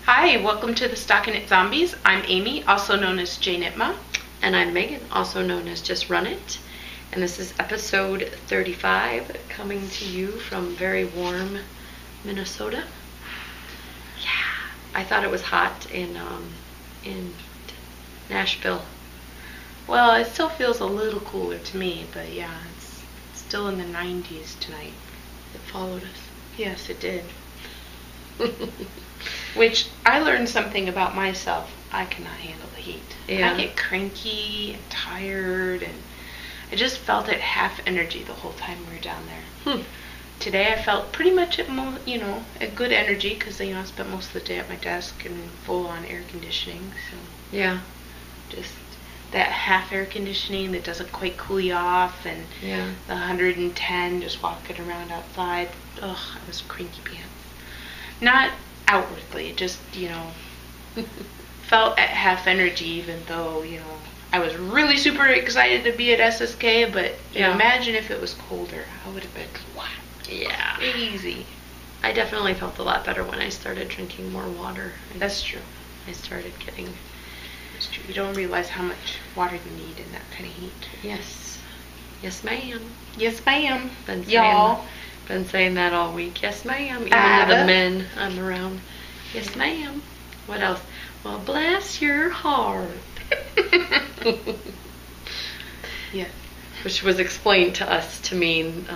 Hi, welcome to the Stockinit Zombies. I'm Amy, also known as Jane Itma. And I'm Megan, also known as Just Run It. And this is episode 35, coming to you from very warm Minnesota. Yeah, I thought it was hot in Nashville. Well, it still feels a little cooler to me, but yeah, it's still in the 90s tonight. It followed us. Yes, it did. Which, I learned something about myself. I cannot handle the heat. Yeah. I get cranky and tired, and I just felt at half energy the whole time we were down there. Today I felt pretty much at at good energy because I spent most of the day at my desk and full on air conditioning. So Yeah. just that half air conditioning that doesn't quite cool you off, and Yeah. the 110 just walking around outside. Ugh, I was cranky pants. Not outwardly, just felt at half energy, even though I was really super excited to be at SSK. But Yeah. imagine if it was colder, I would have been Yeah. crazy. I definitely felt a lot better when I started drinking more water. That's true. I started getting... That's true. You don't realize how much water you need in that kind of heat. Yes. Yes, ma'am. Yes, ma'am. Been saying Y'all. Been saying that all week. Yes, ma'am. Even Ada. to the men I'm around. Yes, ma'am. What else? Well, bless your heart. Yeah. Which was explained to us to mean,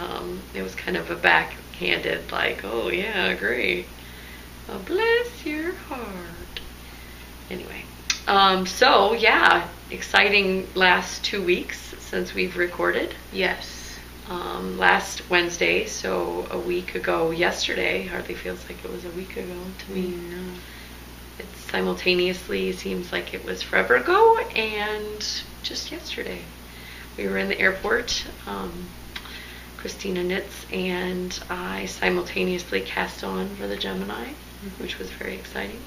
it was kind of a backhanded, like, oh yeah, great. Well, bless your heart. Anyway, so yeah, exciting last 2 weeks since we've recorded. Yes. Last Wednesday, so a week ago yesterday, hardly feels like it was a week ago to me. No. It simultaneously seems like it was forever ago and just yesterday. We were in the airport, Christina knits, and I simultaneously cast on for the Gemini, which was very exciting.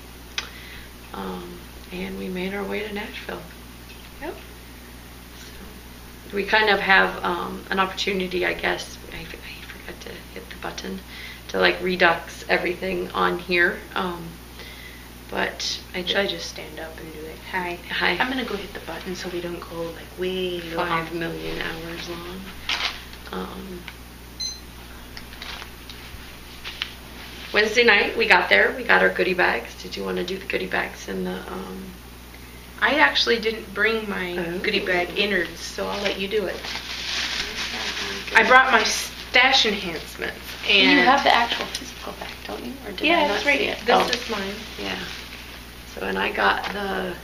And we made our way to Nashville. Yep. So we kind of have an opportunity, I guess. I forgot to hit the button to like redux everything on here. But Should I just stand up and do it? Hi. Hi. I'm gonna go hit the button so we don't go like way 5 million hours long. Wednesday night we got there. We got our goodie bags. Did you want to do the goodie bags in the? I actually didn't bring my Oh. goodie bag innards, so I'll let you do it. I brought my stash enhancements, and You have the actual physical bag, don't you? Or did I yeah, not that's right. see it? This is mine. Yeah. So and I got the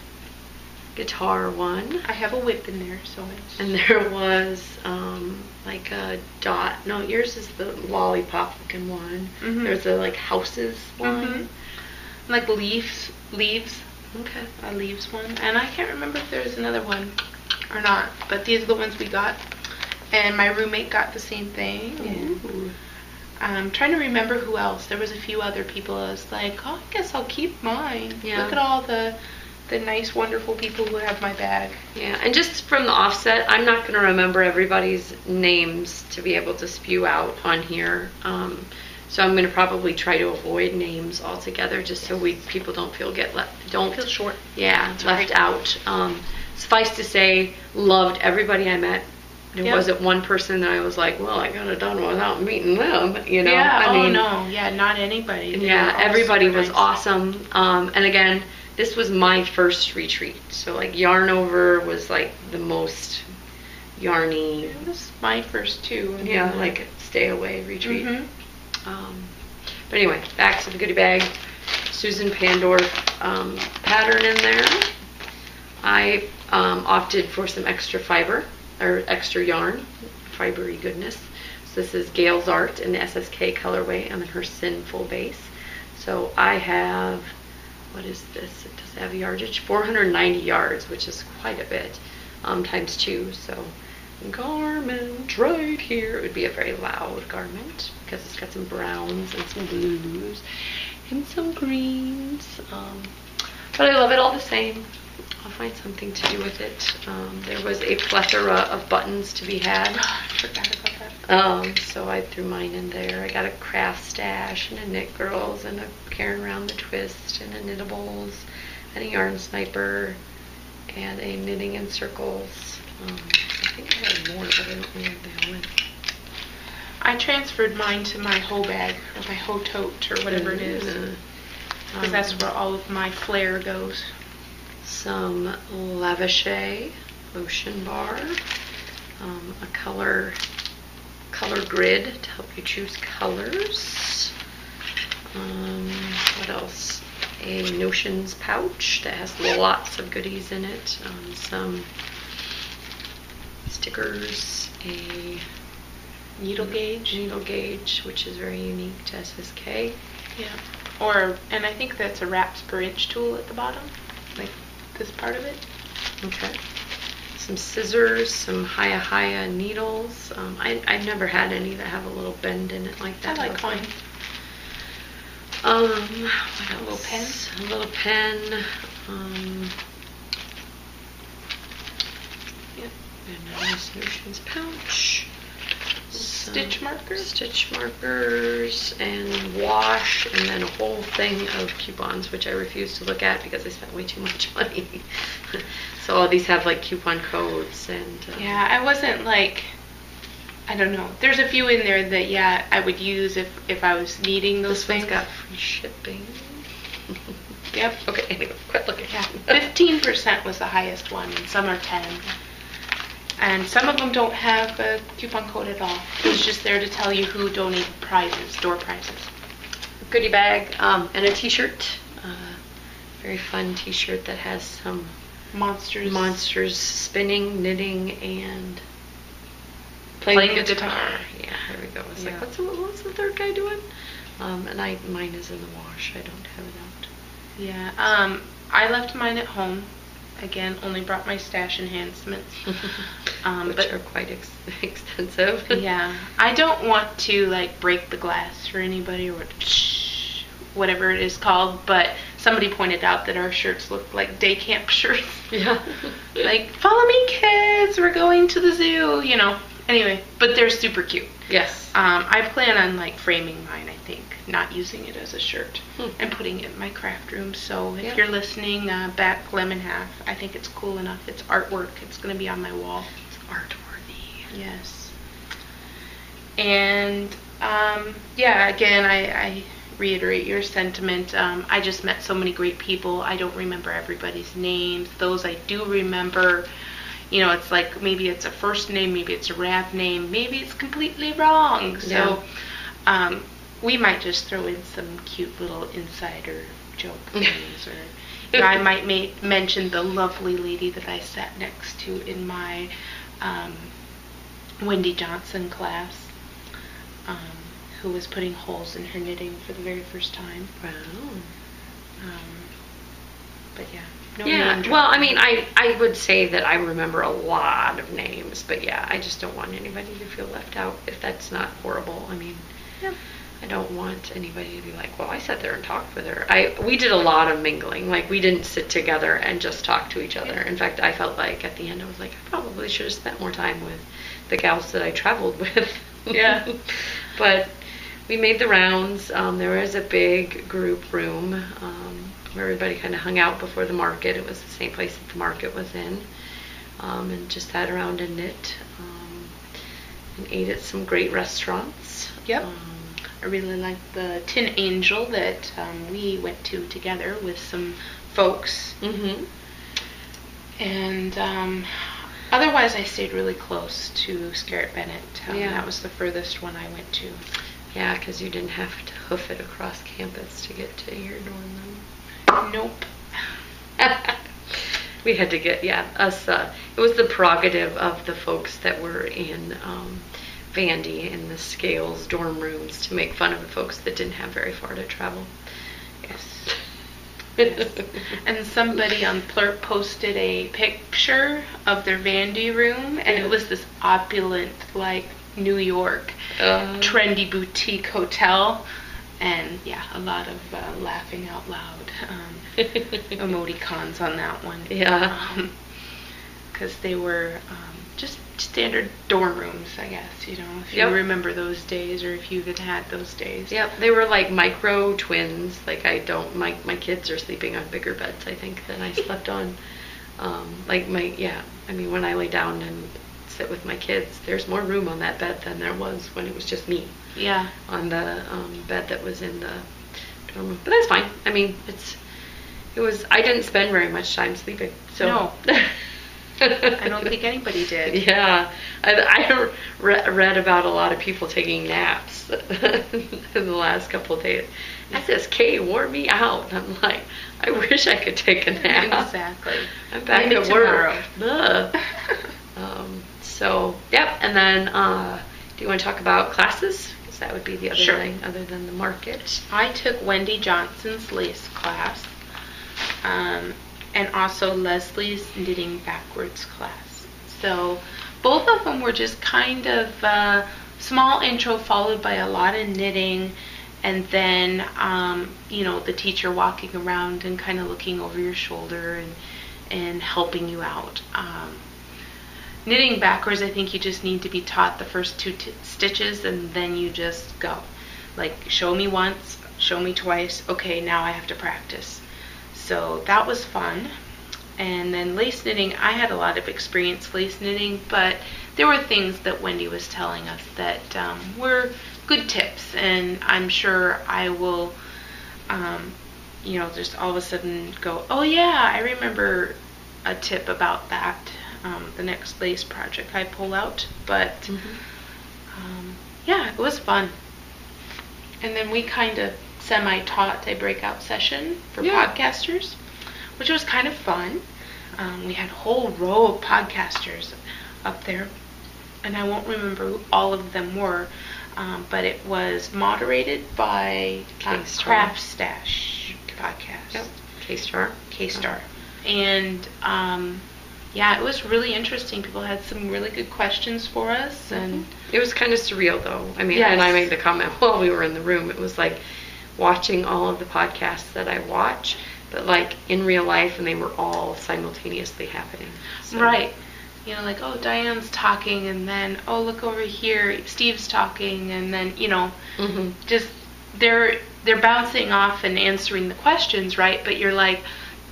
guitar one. I have a whip in there, so it's. And there was like a dot. No, yours is the lollipop looking one. Mhm. There's a like houses one. Like leaves. Okay. A leaves one, and I can't remember if there's another one or not. But these are the ones we got, and my roommate got the same thing. And Ooh. I'm trying to remember who else. There was a few other people. I was like, oh, I guess I'll keep mine. Yeah. Look at all the nice, wonderful people who have my bag. Yeah, and just from the offset, I'm not going to remember everybody's names to be able to spew out on here. So I'm going to probably try to avoid names altogether, just so people don't feel Feel short. Yeah, That's left right. out. Suffice to say, loved everybody I met. There Yep. wasn't one person that I was like, well, I could have done without meeting them, Yeah, I mean, no. Yeah, not anybody. They were yeah, all everybody super was nice. awesome. And again, this was my first retreat. So like Yarn Over was like the most yarny, It was my first two. And yeah, then, like stay away retreat. Mhm. But anyway, back to the goodie bag. Susan Pandorf pattern in there. I opted for some extra fiber, or extra yarn, fibery goodness. So this is Gail's Art in the SSK colorway. I'm in her Sinful base. So I have, what is this? It does have yardage, 490 yards, which is quite a bit, times 2. So garment right here. It would be a very loud garment because it's got some browns and some blues and some greens. But I love it all the same. I'll find something to do with it. There was a plethora of buttons to be had. I forgot about that. So I threw mine in there. I got a craft stash and a knit girls and a hair around the twist, and a knittables, and a yarn sniper, and a knitting in circles. I think I had more, but I don't remember the hell. I transferred mine to my hoe bag, or my hoe tote, or whatever it is. Because that's where all of my flair goes. Some Lavishe lotion bar, a color grid to help you choose colors. What else? A Notions pouch that has lots of goodies in it. Some stickers, a Needle gauge, which is very unique to SSK. Yeah. And I think that's a wraps per inch tool at the bottom, like this part of it. Okay. Some scissors, some Haya needles. I've never had any that have a little bend in it like that. I like mine. What else? A little pen. A little pen. Yep. And a nice Notions pouch. Stitch markers, and wash, and then a whole thing of coupons, which I refuse to look at because I spent way too much money. So all these have like coupon codes and yeah, I wasn't like, I don't know, there's a few in there that I would use if I was needing those things. This one's got free shipping. Yep. Okay, anyway, quit looking. Yeah, 15% was the highest one, and some are 10. And some of them don't have a coupon code at all. It's just there to tell you who donated prizes, door prizes. Goodie bag, and a t-shirt. Very fun t-shirt that has some monsters spinning, knitting, and playing the guitar. Yeah, there we go. It's like, what's the third guy doing? And mine is in the wash. I don't have it out. Yeah, I left mine at home. Again, only brought my stash enhancements. Which are quite extensive. Yeah. I don't want to like break the glass for anybody, or whatever it is called, but somebody pointed out that our shirts look like day camp shirts. Yeah. Like, follow me kids, we're going to the zoo, Anyway, but they're super cute. Yes. I plan on like framing mine, I think, not using it as a shirt, and putting it in my craft room. So if you're listening, back Lemon Half, I think it's cool enough. It's artwork. It's going to be on my wall. It's art-worthy. Yes. And again, I reiterate your sentiment. I just met so many great people. I don't remember everybody's names. Those I do remember. It's like maybe it's a first name, maybe it's a rap name, maybe it's completely wrong. So we might just throw in some cute little insider joke things, or I might mention the lovely lady that I sat next to in my Wendy Johnson class, who was putting holes in her knitting for the very first time. Wow. But yeah. Well, I mean, I would say that I remember a lot of names, but I just don't want anybody to feel left out if that's not horrible. I mean, I don't want anybody to be like, well, I sat there and talked with her. We did a lot of mingling. Like, we didn't sit together and just talk to each other. In fact, I felt like at the end I was like, I probably should have spent more time with the gals that I traveled with. Yeah. But we made the rounds. There was a big group room where everybody kind of hung out before the market. It was the same place that the market was in, and just sat around and knit, and ate at some great restaurants. Yep. I really liked the Tin Angel that we went to together with some folks. Mm-hmm. And otherwise I stayed really close to Scarrett Bennett. That was the furthest one I went to. Yeah, because you didn't have to hoof it across campus to get to your dorm room. Nope. We had to get, us, it was the prerogative of the folks that were in Vandy in the Scales dorm rooms to make fun of the folks that didn't have very far to travel. Yes. And somebody on Plurk posted a picture of their Vandy room, and it was this opulent, like, New York, trendy boutique hotel. And a lot of laughing out loud emoticons on that one. Yeah. Because they were just standard dorm rooms, I guess, you know, if you remember those days or if you even had those days. Yep, they were like micro twins. Like my kids are sleeping on bigger beds, I think, than I slept on. I mean, when I lay down and sit with my kids, there's more room on that bed than there was when it was just me. Yeah. On the bed that was in the dorm room. But that's fine. I mean, I didn't spend very much time sleeping. So. No. I don't think anybody did. Yeah. I read about a lot of people taking naps in the last couple of days. SSK wore me out. I'm like, I wish I could take a nap. Exactly. I'm back at work. So, yep. And then, do you want to talk about classes? Because that would be the other thing other than the market. I took Wendy Johnson's lace class. And also Leslie's knitting backwards class. So both of them were just kind of small intro followed by a lot of knitting, and then the teacher walking around and kind of looking over your shoulder and helping you out. Knitting backwards, I think you just need to be taught the first two stitches, and then you just go. Like, show me once, show me twice, okay, now I have to practice. So that was fun. And then lace knitting, I had a lot of experience lace knitting, but there were things that Wendy was telling us that were good tips, and I'm sure I will, just all of a sudden go, oh yeah, I remember a tip about that, the next lace project I pull out. But yeah, it was fun. And then we kind of semi-taught a breakout session for podcasters, which was kind of fun. We had a whole row of podcasters up there, and I won't remember who all of them were, but it was moderated by Craft Stash podcast. Yep. K-Star. And it was really interesting. People had some really good questions for us, and it was kind of surreal, though. I mean, and I made the comment while we were in the room. It was like watching all of the podcasts that I watch, but like in real life, and they were all simultaneously happening. So. Right. You know, like, oh, Diane's talking, and then, oh, look over here, Steve's talking, and then, just they're bouncing off and answering the questions, right? But you're like,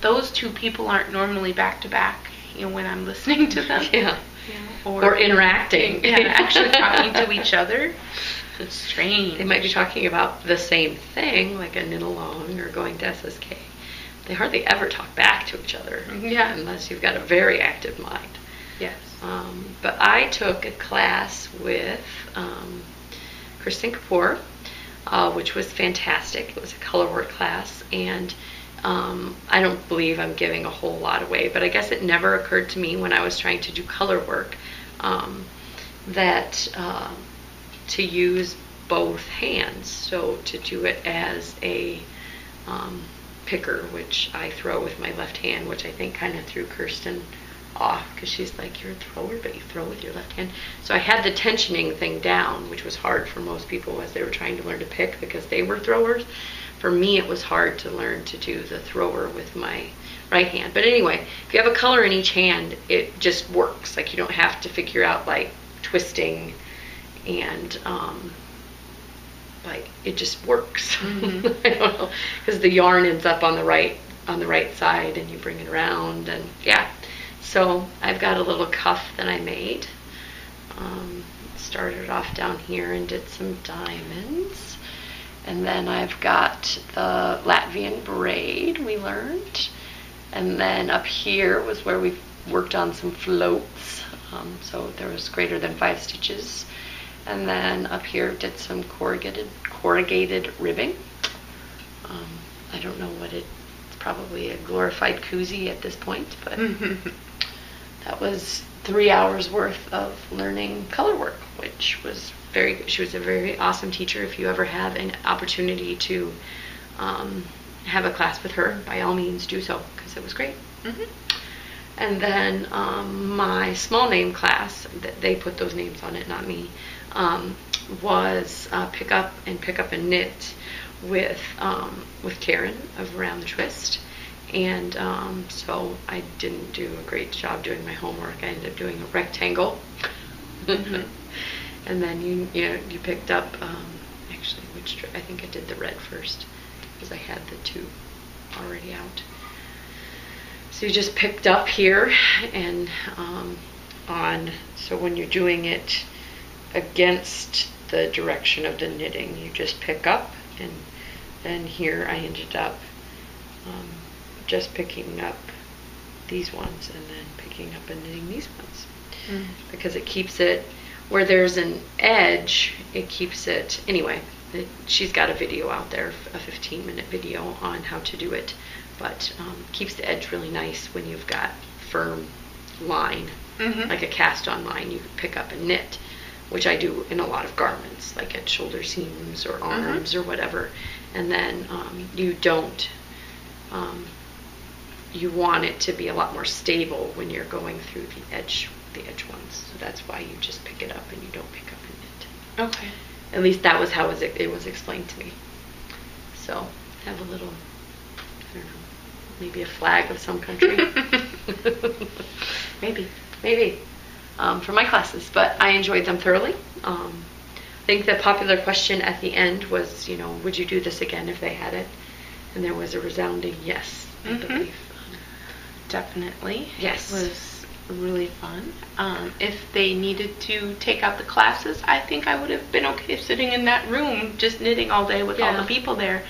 those two people aren't normally back to back, when I'm listening to them. Yeah. Or interacting. Yeah, actually talking to each other. It's strange. They might be talking about the same thing, like a knit along or going to SSK. They hardly ever talk back to each other. Yeah. Unless you've got a very active mind. Yes. But I took a class with Kristen Kapoor, which was fantastic. It was a color work class, and I don't believe I'm giving a whole lot away, but I guess it never occurred to me when I was trying to do color work that to use both hands. So to do it as a picker, which I throw with my left hand, which I think kind of threw Kirsten off, because she's like, you're a thrower, but you throw with your left hand. So I had the tensioning thing down, which was hard for most people as they were trying to learn to pick because they were throwers. For me, it was hard to learn to do the thrower with my right hand. But anyway, if you have a color in each hand, it just works. Like, you don't have to figure out like twisting and like it just works. I don't know, because the yarn ends up on the right side, and you bring it around, and so I've got a little cuff that I made. Started off down here and did some diamonds, and then I've got the Latvian braid we learned, and then up here was where we worked on some floats, so there was greater than 5 stitches. And then up here did some corrugated ribbing. I don't know what it's probably a glorified koozie at this point, but that was 3 hours worth of learning color work, which was very good. She was a very awesome teacher. If you ever have an opportunity to have a class with her, by all means do so, because it was great. And then my small name class, they put those names on it, not me, was pick up and knit with Karen of Around the Twist. And so I didn't do a great job doing my homework. I ended up doing a rectangle And then you picked up, actually, I think I did the red first, because I had the two already out. So you just picked up here, and so when you're doing it against the direction of the knitting, you just pick up, and then here I ended up just picking up these ones and then picking up and knitting these ones, because it keeps it where there's an edge. It keeps it anyway. She's got a video out there, a 15-minute video on how to do it, but keeps the edge really nice when you've got firm line, like a cast-on line. You pick up and knit, which I do in a lot of garments, like at shoulder seams or arms or whatever. And then you don't. You want it to be a lot more stable when you're going through the edge ones. So that's why you just pick it up and you don't pick up and knit. Okay. At least that was how it was explained to me. So have a little, I don't know, maybe a flag of some country. maybe. For my classes, but I enjoyed them thoroughly. I think the popular question at the end was, would you do this again if they had it? And there was a resounding yes, I believe. Definitely. Yes. It was really fun. If they needed to take out the classes, I think I would have been okay sitting in that room just knitting all day with all the people there.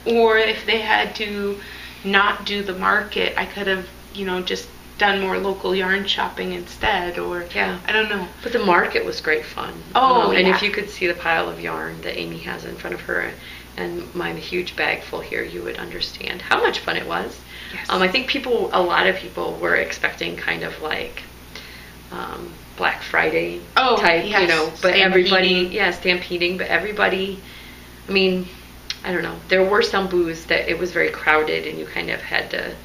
Or if they had to not do the market, I could have, just done more local yarn shopping instead, or I don't know. But the market was great fun. And if you could see the pile of yarn that Amy has in front of her and my huge bag full here, you would understand how much fun it was. Yes. I think a lot of people were expecting kind of like Black Friday type, but stampeding. Everybody, stampeding, but everybody, I don't know, there were some booths that it was very crowded and you kind of had to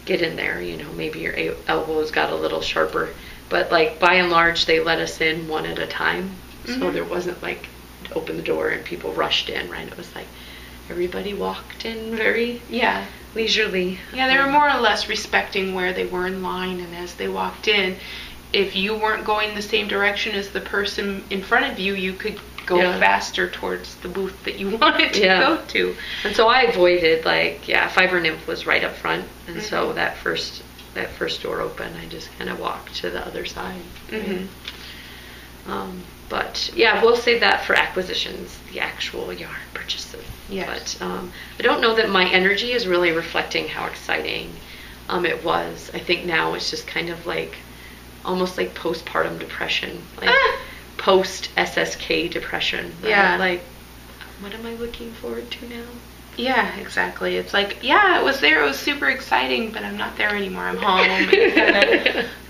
get in there, maybe your elbows got a little sharper, but like by and large they let us in one at a time, so there wasn't like open the door and people rushed in, right? It was like everybody walked in very leisurely. Yeah, they were more or less respecting where they were in line, and as they walked in, if you weren't going the same direction as the person in front of you, you could go faster towards the booth that you wanted to go to. And so I avoided, Fiber Nymph was right up front, and so that first door open, I just kind of walked to the other side. Right? But we'll save that for acquisitions, the actual yarn purchases. Yes. But I don't know that my energy is really reflecting how exciting it was. I think now it's just kind of like almost like postpartum depression, like post SSK depression. Right? Yeah. Like, what am I looking forward to now? Yeah, exactly. It's like, it was there. It was super exciting, but I'm not there anymore. I'm home. And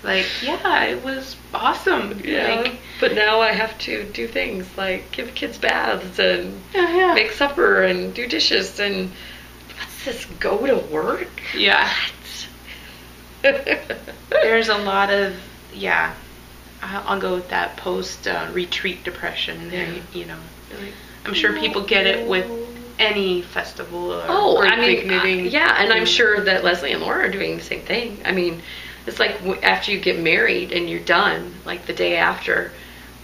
it was awesome. Yeah. But now I have to do things like give kids baths and make supper and do dishes and what's this? Go to work? Yeah. There's a lot of I'll go with that post retreat depression. Yeah. I'm sure people get it with any festival or big knitting. And I'm sure that Leslie and Laura are doing the same thing. It's like after you get married and you're done, like the day after,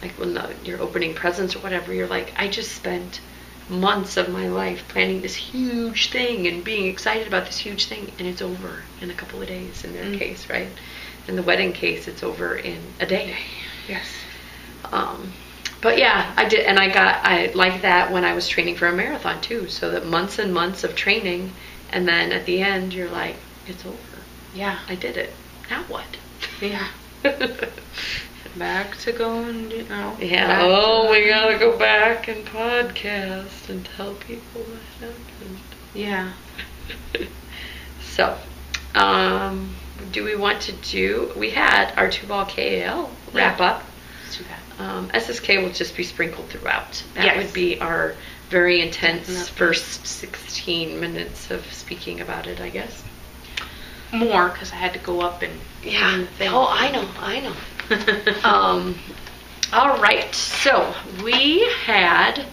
like when you're opening presents or whatever, you're like, I just spent months of my life planning this huge thing and being excited about this huge thing, and it's over in a couple of days in their case, right? In the wedding case, it's over in a day. Yes. But I did, and I like that when I was training for a marathon too, so that months and months of training, and then at the end you're like, it's over. Yeah. I did it. Now what? Yeah. Back to going, we gotta go back and podcast and tell people what happened. Yeah. So, do we want to we had our 2-ball KAL wrap up. Let's do that. SSK will just be sprinkled throughout. That would be our very intense first 16 minutes of speaking about it, I guess. More, because I had to go up and Oh, I know. All right, so we had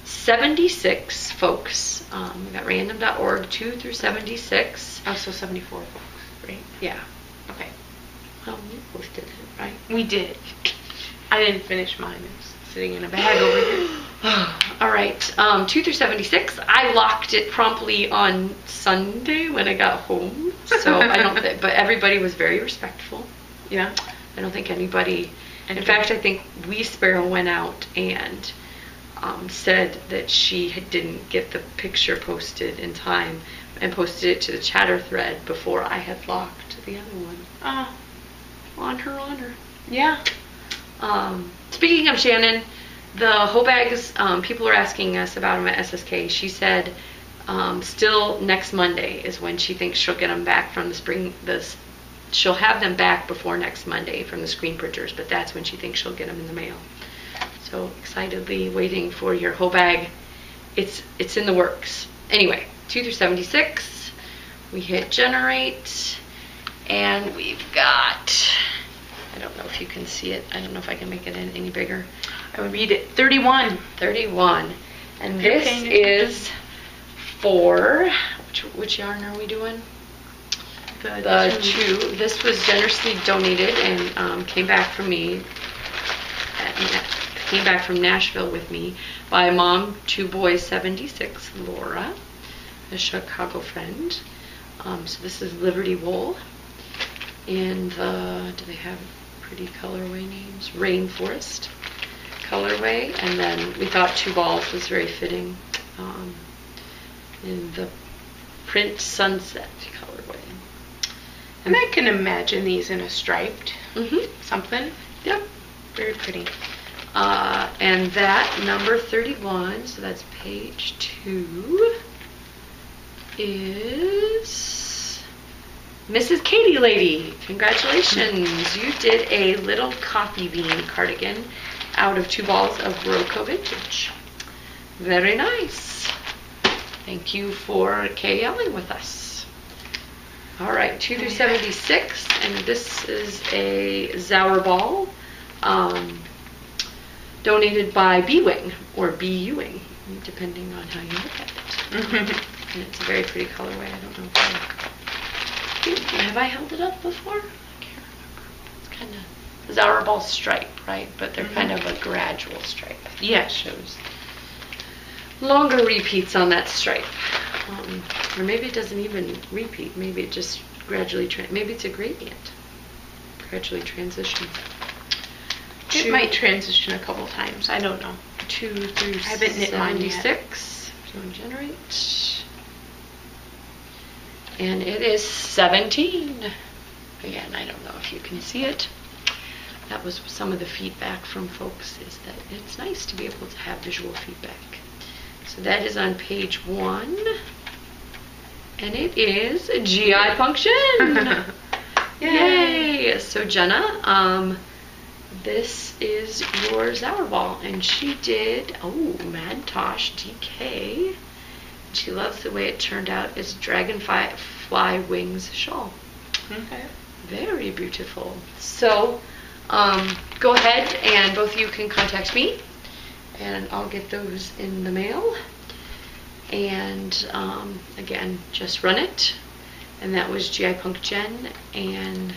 76 folks. We got random.org 2 through 76. Oh, so 74 folks, right? Yeah. Okay. Well, we posted it, right? We did. I didn't finish mine. It's sitting in a bag over here. All right, 2 through 76. I locked it promptly on Sunday when I got home. So I don't think, but everybody was very respectful. Yeah. I don't think anybody, in fact, I think Wee Sparrow went out and said that she didn't get the picture posted in time and posted it to the chatter thread before I had locked the other one. Oh. On her honor. Yeah. Speaking of Shannon, the hoe bags, people are asking us about them at SSK. She said still next Monday is when she thinks she'll get them back from the spring. She'll have them back before next Monday from the screen printers, but that's when she thinks she'll get them in the mail. So excitedly waiting for your hoe bag. It's in the works. Anyway, 2 through 76. We hit generate, and we've got, I don't know if you can see it. I don't know if I can make it any bigger. I would read it. 31. 31. And this is for, which yarn are we doing? The two. This was generously donated and came back from me, came back from Nashville with me by Mom 2 Boys 76, Laura, a Chicago friend. So this is Liberty Wool. And do they have pretty colorway names? Rainforest colorway. And then we thought 2 balls was very fitting in the print sunset colorway. And I can imagine these in a striped something. Yep. Very pretty. And that number 31, so that's page 2, is Mrs. Katie Lady. Congratulations. You did a little coffee bean cardigan out of 2 balls of Rocco Vintage. Very nice. Thank you for KLing with us. All right, 2 through 76, and this is a Zauer ball donated by B-Wing, or B-U-Wing, depending on how you look at it. And it's a very pretty colorway. I don't know if have I held it up before? I can't remember. It's kind of Zauer ball stripe, right? But they're kind of a gradual stripe. Yeah. Shows longer repeats on that stripe. Or maybe it doesn't even repeat. Maybe it just gradually, maybe it's a gradient. Gradually transitions. It might transition a couple times. I don't know. 2 through I haven't knit mine yet. 76. Doing generate. And it is 17. Again, I don't know if you can see it. That was some of the feedback from folks, is that it's nice to be able to have visual feedback. So that is on page 1. And it is a GI function. Yay! So Jenna, this is your Zauer ball, and she did, Madtosh DK. She loves the way it turned out. It's dragonfly wings shawl. Okay. Very beautiful. So go ahead and both of you can contact me, and I'll get those in the mail. And again, just run it. And that was GI Punk Jen and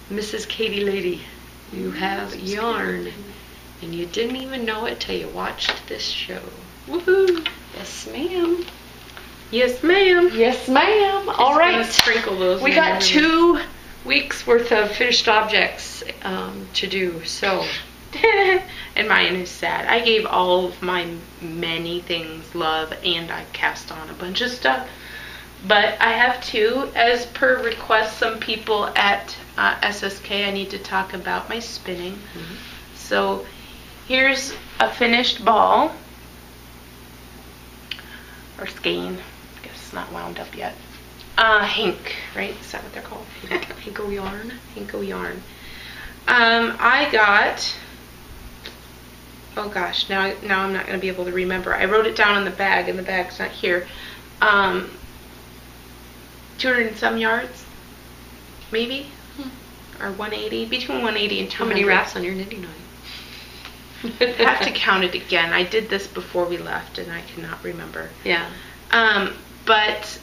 Mrs. Katie Lady. You have yarn, and you didn't even know it till you watched this show. Woohoo! Yes, ma'am. Yes, ma'am. Yes, ma'am. All right. Sprinkle those. We got 2 weeks worth of finished objects to do. So. And mine is sad. I gave all of my many things love, and I cast on a bunch of stuff. But I have 2, as per request. Some people at SSK, I need to talk about my spinning. So here's a finished ball, or skein. I guess it's not wound up yet. Hink, right? Is that what they're called? Hinko yarn. Hinko yarn. I got, oh gosh, now I'm not going to be able to remember. I wrote it down in the bag, and the bag's not here. 200 and some yards, maybe, or 180, between 180 and 200. How many wraps on your knitting line? I have to count it again. I did this before we left, and I cannot remember. Yeah. But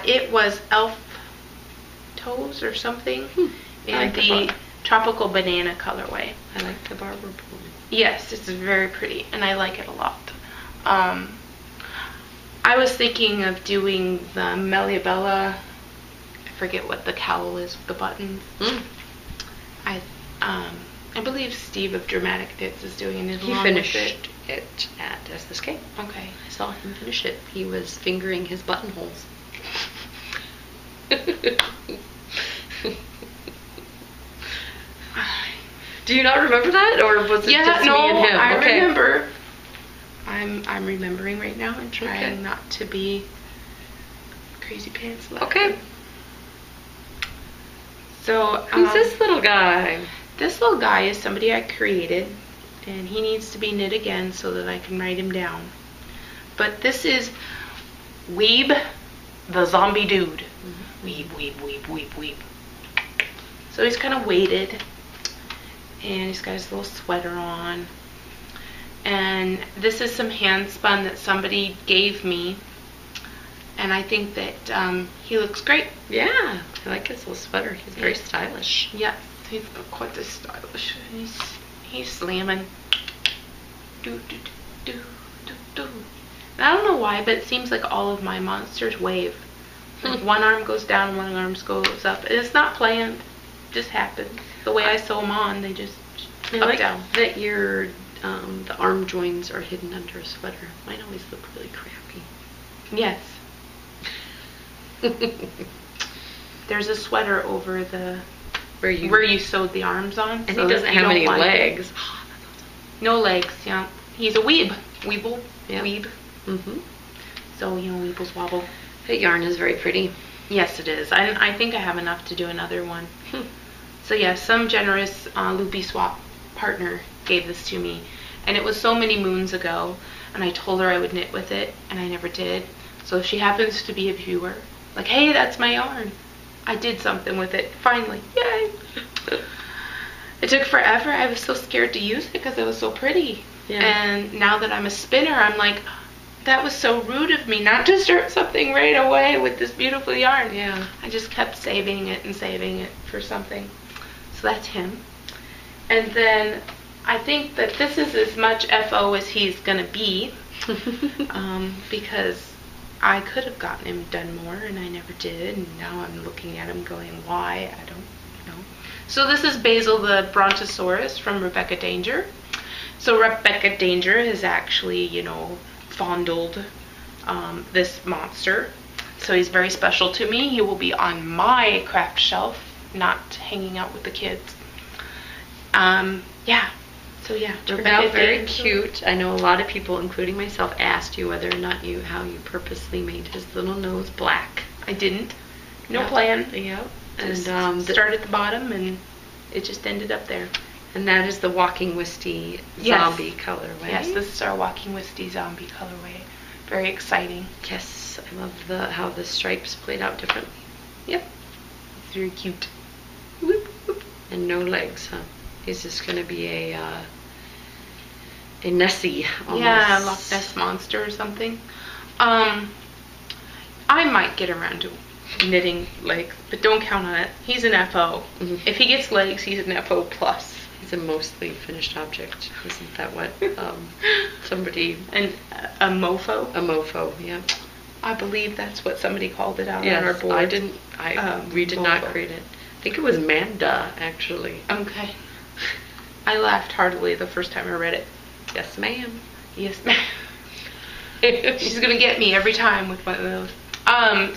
it was elf toes or something, and the tropical banana colorway. I like the barber pole. Yes, it's very pretty, and I like it a lot. I was thinking of doing the Meliabella. I forget what the cowl is with the buttons. I believe Steve of Dramatic Knits is doing it. He finished it at SSK. Okay. I saw him finish it. He was fingering his buttonholes. Do you not remember that, or was it just me and him? I remember. I'm remembering right now and trying not to be crazy pants. Okay. So who's this little guy? This little guy is somebody I created, and he needs to be knit again so that I can write him down. But this is Weeb, the zombie dude. Weeb, weeb, weeb, weeb, weeb. So he's kind of weighted, and he's got his little sweater on. And this is some hand spun that somebody gave me, and I think that he looks great. Yeah, I like his little sweater. He's very stylish. Yes, he's quite stylish. He's slamming. Do do do do do do. And I don't know why, but it seems like all of my monsters wave. Like one arm goes down, one arm goes up. And it's not planned. It just happens. The way I sew them on, they just up down. That your the arm joins are hidden under a sweater. Mine always look really crappy. Yes. There's a sweater over the where you sewed the arms on, and he doesn't have any legs. No legs. Yeah, he's a weeb. Weeble. Yeah. Weeb. So you know, weebles wobble. That yarn is very pretty. Yes, it is. I think I have enough to do another one. So yeah, some generous loopy swap partner gave this to me, and it was so many moons ago, and I told her I would knit with it, and I never did. So if she happens to be a viewer, like, hey, that's my yarn, I did something with it finally. Yay! It took forever. I was so scared to use it because it was so pretty. Yeah. And now that I'm a spinner, I'm like, that was so rude of me not to start something right away with this beautiful yarn. Yeah. I just kept saving it for something. So that's him. And then I think that this is as much FO as he's gonna be, because I could have gotten him done more and I never did, and now I'm looking at him going, why? I don't know. So this is Basil the Brontosaurus from Rebecca Danger. So Rebecca Danger has actually, you know, fondled this monster. So he's very special to me. He will be on my craft shelf, not hanging out with the kids. Yeah. So yeah, turned out very cute. I know a lot of people, including myself, asked you whether or not how you purposely made his little nose black. I didn't. No plan. Yep. And start at the bottom, and it just ended up there. And that is the Walking Wisty zombie colorway. Yes, this is our Walking Wisty zombie colorway. Very exciting. Yes, I love how the stripes played out differently. Yep. It's very cute. Whoop, whoop. And no legs, huh? He's just going to be a Nessie almost. Yeah, Loch Ness Monster or something. I might get around to knitting legs, but don't count on it. He's an FO. If he gets legs, he's an FO plus. He's a mostly finished object. Isn't that what somebody... And a mofo? A mofo, yeah. I believe that's what somebody called it out on our board. I didn't. We did not create it. I think it was Manda, actually. Okay. I laughed heartily the first time I read it. Yes, ma'am. Yes, ma'am. She's gonna get me every time with one of those.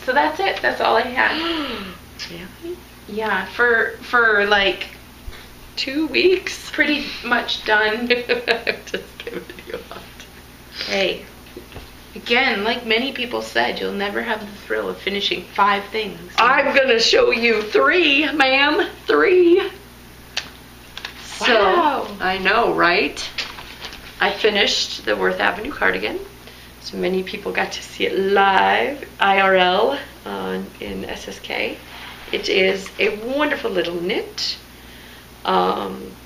So that's it. That's all I had. Yeah. Yeah. For like 2 weeks. Pretty much done. Just giving you a lot. Hey. Again, like many people said, you'll never have the thrill of finishing 5 things. I'm gonna show you 3, ma'am. 3. Wow. So, I know, right? I finished the Worth Avenue cardigan. So many people got to see it live, IRL, in SSK. It is a wonderful little knit.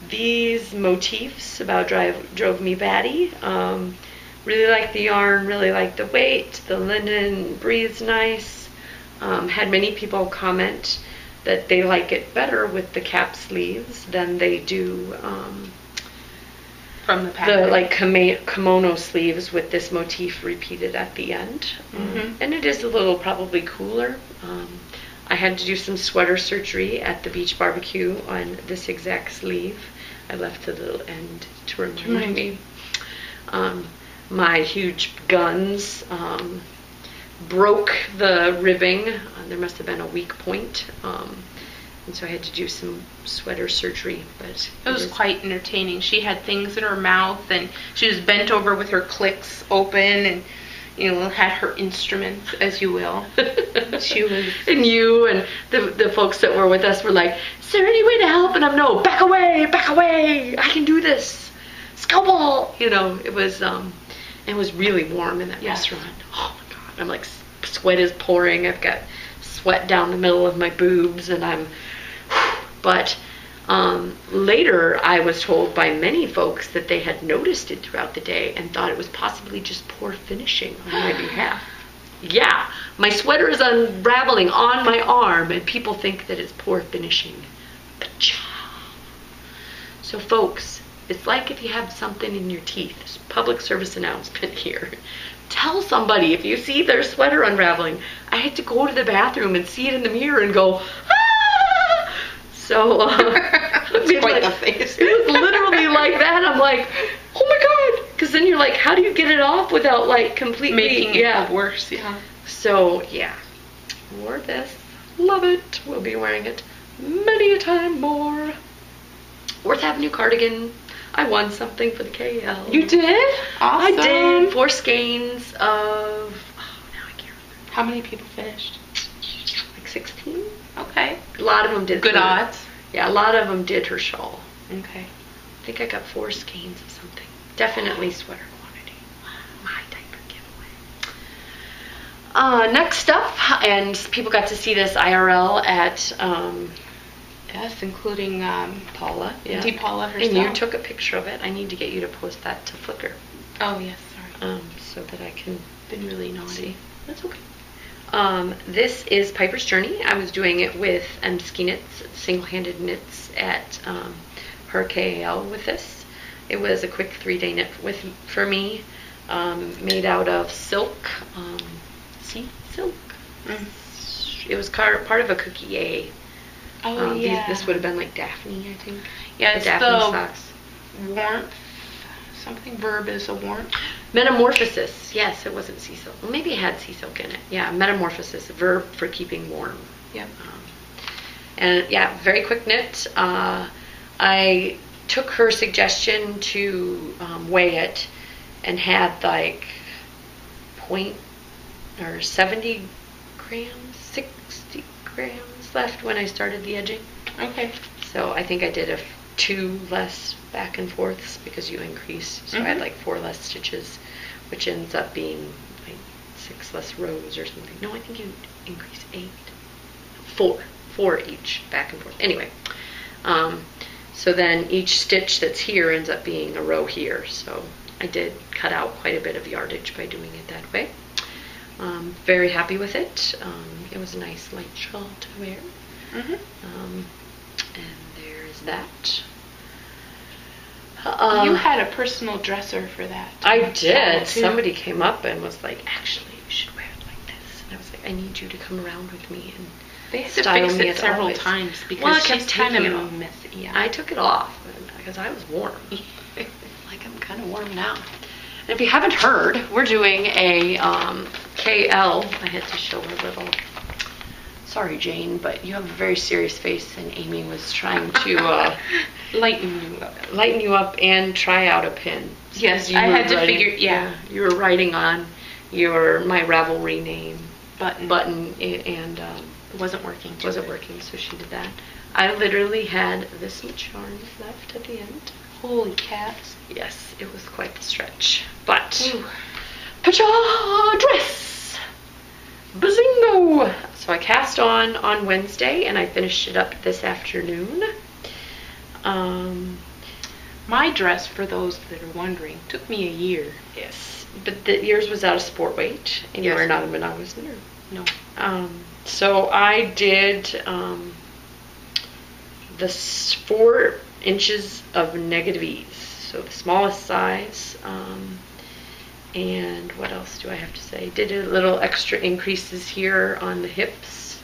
These motifs about drove me batty. Really like the yarn, really like the weight. The linen breathes nice. Had many people comment that they like it better with the cap sleeves than they do from the pattern. The like kimono sleeves with this motif repeated at the end. And it is a little probably cooler. I had to do some sweater surgery at the beach barbecue on this exact sleeve. I left a little end to remind me. My huge guns broke the ribbing. There must have been a weak point. And so I had to do some sweater surgery, but it was quite entertaining. She had things in her mouth, and she was bent over with her clicks open, and had her instruments, as you will. She was, and you and the folks that were with us were like, "Is there any way to help?" And I'm, "No, back away, I can do this. Scalpel." It was really warm in that restaurant. Oh my God, I'm like, sweat is pouring. I've got sweat down the middle of my boobs, and but later I was told by many folks that they had noticed it throughout the day and thought it was possibly just poor finishing on my behalf. Yeah, my sweater is unraveling on my arm, and people think that it's poor finishing. So folks, it's like if you have something in your teeth. Public service announcement here. Tell somebody if you see their sweater unraveling. I had to go to the bathroom and see it in the mirror and go, "Ah!" So that's quite the face. It was literally like that. I'm like, "Oh my God!" Because then you're like, how do you get it off without like completely making it worse? Yeah. So yeah, wore this. Love it. We'll be wearing it many a time more. Worth having a new cardigan. I won something for the KL. You did? Awesome. I did. 4 skeins of, now I can't remember. How many people finished? Like 16. Okay. A lot of them did. Good odds. Yeah, a lot of them did her shawl. Okay. I think I got 4 skeins of something. Definitely sweater quantity. My diaper giveaway. Next up, and people got to see this IRL at yes, including Paula. Yeah. Auntie Paula herself. And you took a picture of it. I need to get you to post that to Flickr. Oh yes, sorry. So that I can. Been really naughty. See. That's okay. This is Piper's Journey. I was doing it with Ski Knits, single-handed knits at her KAL with this. It was a quick 3-day knit for me, made out of silk. See, silk. It was part of a Cookie A. Oh yeah. This would have been like Daphne, I think. Yeah, it's Daphne socks. Warmth. Something verb is a warmth. Metamorphosis. Yes, it wasn't sea silk. Well, maybe it had sea silk in it. Yeah, metamorphosis, a verb for keeping warm. Yep. And yeah, very quick knit. I took her suggestion to weigh it, and had like 70 grams, 60 grams left when I started the edging. Okay. So I think I did 2 less back and forths because you increase. So I had like 4 less stitches, which ends up being like 6 less rows or something. No, I think you increase 8. 4 each back and forth. Anyway, so then each stitch that's here ends up being a row here. So I did cut out quite a bit of yardage by doing it that way. Very happy with it. It was a nice light shawl to wear. And there's that. You had a personal dresser for that. I did. Somebody came up and was like, "Actually, you should wear it like this." And I was like, "I need you to come around with me and they had to fix it several times because she's kind of messy. Yeah. I took it off because I was warm. Like I'm kind of warm now. And if you haven't heard, we're doing a KL. I had to show her a little. Sorry, Jane, but you have a very serious face, and Amy was trying to lighten you up and try out a pin. Yes, I had to figure. Yeah, you were writing on my Ravelry name button, and it wasn't working. Wasn't working, so she did that. I literally had this much yarn left at the end. Holy cats! Yes, it was quite the stretch, but pacha dress, bazingo! So I cast on Wednesday, and I finished it up this afternoon. My dress, for those that are wondering, took me a year. Yes, but yours was out of sport weight, and you are not a monogamous knitter. No. So I did the 4 inches of negative ease, so the smallest size. And what else do I have to say? Did a little extra increases here on the hips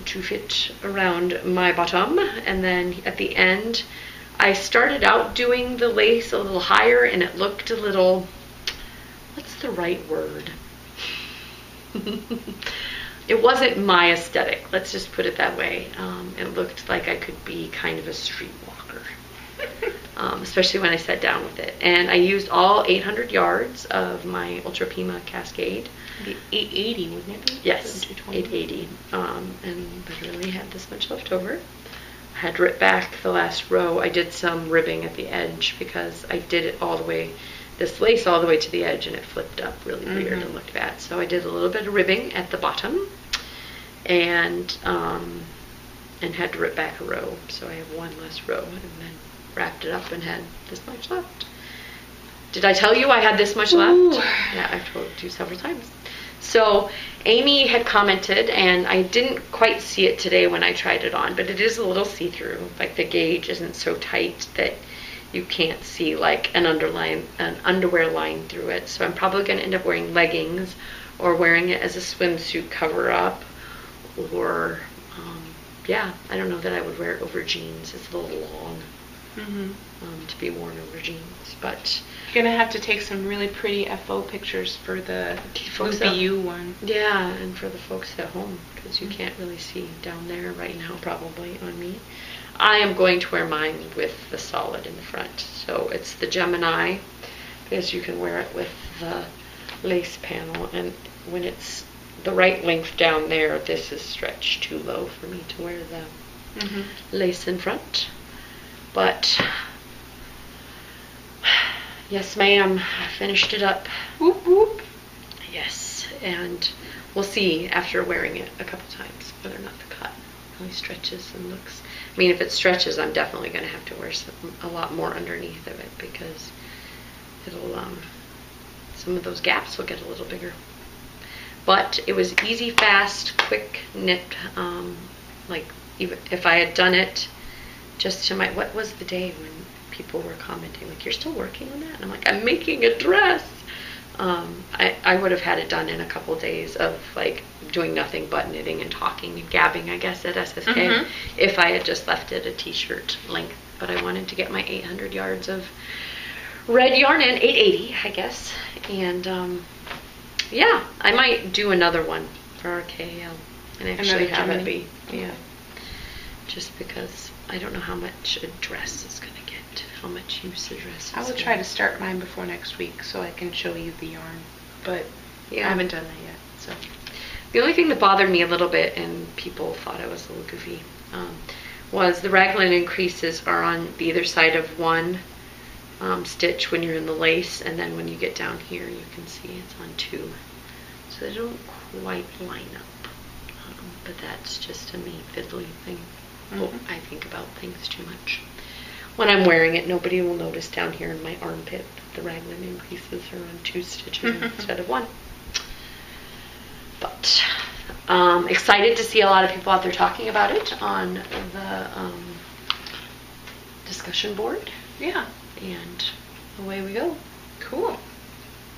to fit around my bottom. And then at the end, I started out doing the lace a little higher, and it looked a little, what's the right word? It wasn't my aesthetic, let's just put it that way. It looked like I could be kind of a streetwalker. Especially when I sat down with it. And I used all 800 yards of my Ultra Pima Cascade. It'd be 880, wouldn't it? Yes, 880. And literally had this much left over. I had ripped back the last row. I did some ribbing at the edge because I did it all the way, this lace all the way to the edge, and it flipped up really weird and looked bad. So I did a little bit of ribbing at the bottom, and had to rip back a row. So I have one less row, and then wrapped it up and had this much left. Did I tell you I had this much left? Ooh. Yeah, I've told you several times. So Amy had commented, and I didn't quite see it today when I tried it on, but it is a little see-through. Like the gauge isn't so tight that you can't see like an underwear line through it. So I'm probably going to end up wearing leggings or wearing it as a swimsuit cover-up, or yeah, I don't know that I would wear it over jeans. It's a little long. To be worn over jeans, but you're gonna have to take some really pretty FO pictures for the UBU one. Yeah, and for the folks at home, because you can't really see down there right now probably on me. I am going to wear mine with the solid in the front, so it's the Gemini, because you can wear it with the lace panel, and when it's the right length down there, this is stretched too low for me to wear the lace in front. But yes, ma'am, I finished it up. Whoop whoop. Yes, and we'll see after wearing it a couple times whether or not the cut really stretches and looks. I mean, if it stretches, I'm definitely going to have to wear a lot more underneath of it, because it'll some of those gaps will get a little bigger. But it was easy, fast, quick knit. Like even if I had done it just to my, what was the day when people were commenting like, you're still working on that? And I'm like, I'm making a dress. I would have had it done in a couple days of like doing nothing but knitting and talking and gabbing, I guess, at SSK, if I had just left it a t-shirt length. But I wanted to get my 800 yards of red yarn in, 880, I guess. And yeah, I might do another one for RKL and actually have it be, just because I don't know how much a dress is going to get, how much use a dress is. I will try to start mine before next week so I can show you the yarn, but I haven't done that yet. So the only thing that bothered me a little bit, and people thought I was a little goofy, was the raglan increases are on the either side of one stitch when you're in the lace, and then when you get down here you can see it's on 2, so they don't quite line up. But that's just a me fiddly thing. I think about things too much. When I'm wearing it, nobody will notice down here in my armpit that the raglan increases are on 2 stitches instead of 1. But excited to see a lot of people out there talking about it on the discussion board. Yeah. And away we go. Cool.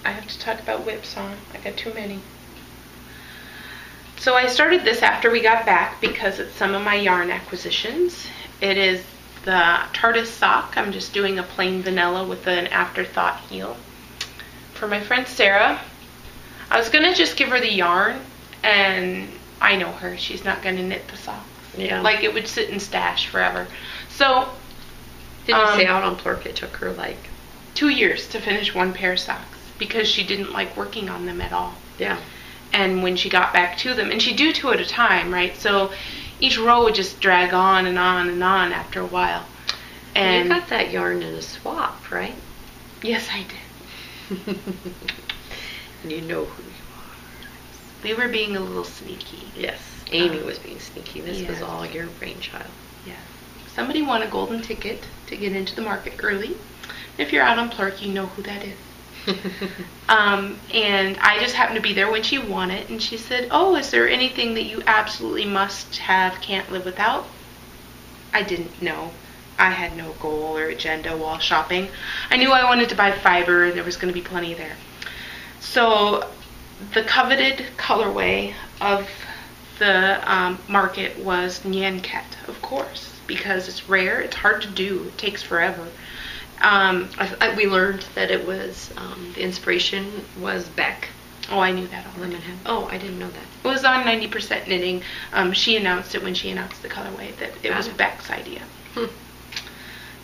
I have to talk about whips, huh? I got too many. So I started this after we got back because it's some of my yarn acquisitions. It is the TARDIS sock. I'm just doing a plain vanilla with an afterthought heel. For my friend Sarah, I was going to just give her the yarn, and I know her. She's not going to knit the socks. Yeah. Like, it would sit and stash forever. So, did you say out on Plurk it took her like 2 years to finish one pair of socks because she didn't like working on them at all. Yeah. And when she got back to them, and she'd do 2 at a time, right? So each row would just drag on and on and on after a while. And you got that yarn in a swap, right? Yes, I did. And you know who you are. We were being a little sneaky. Yes. Amy was being sneaky. This was yes. all your brainchild. Yeah. Somebody won a golden ticket to get into the market early. If you're out on Plurk, you know who that is. And I just happened to be there when she won it, and she said, oh, is there anything that you absolutely must have, can't live without? I didn't know. I had no goal or agenda while shopping. I knew I wanted to buy fiber and there was going to be plenty there. So the coveted colorway of the market was Nyan Cat, of course, because it's rare, it's hard to do, it takes forever. We learned that it was, the inspiration was Beck. Oh, I knew that already. Oh, I didn't know that. It was on 90% Knitting. She announced it when she announced the colorway that it was Beck's idea.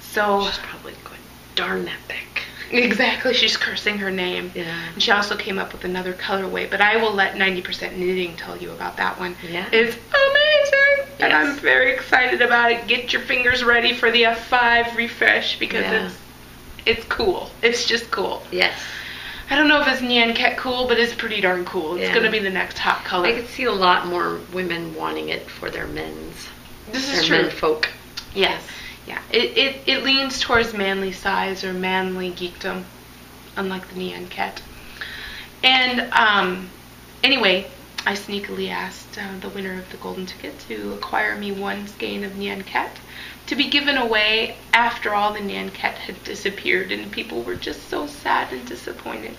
So she's probably going, darn that Beck. Exactly, she's cursing her name. Yeah. And she also came up with another colorway, but I will let 90% Knitting tell you about that one. Yeah. It's amazing, and Yes. I'm very excited about it. Get your fingers ready for the F5 refresh because it's cool. It's just cool. Yes. I don't know if it's Nyan Cat cool, but it's pretty darn cool. It's going to be the next hot color. I could see a lot more women wanting it for their men's. This is true. Men folk. Yes. Yeah. It leans towards manly size or manly geekdom, unlike the Nyan Cat. And anyway, I sneakily asked the winner of the golden ticket to acquire me one skein of Nyan Cat to be given away after all the Nyan Cat had disappeared and people were just so sad and disappointed.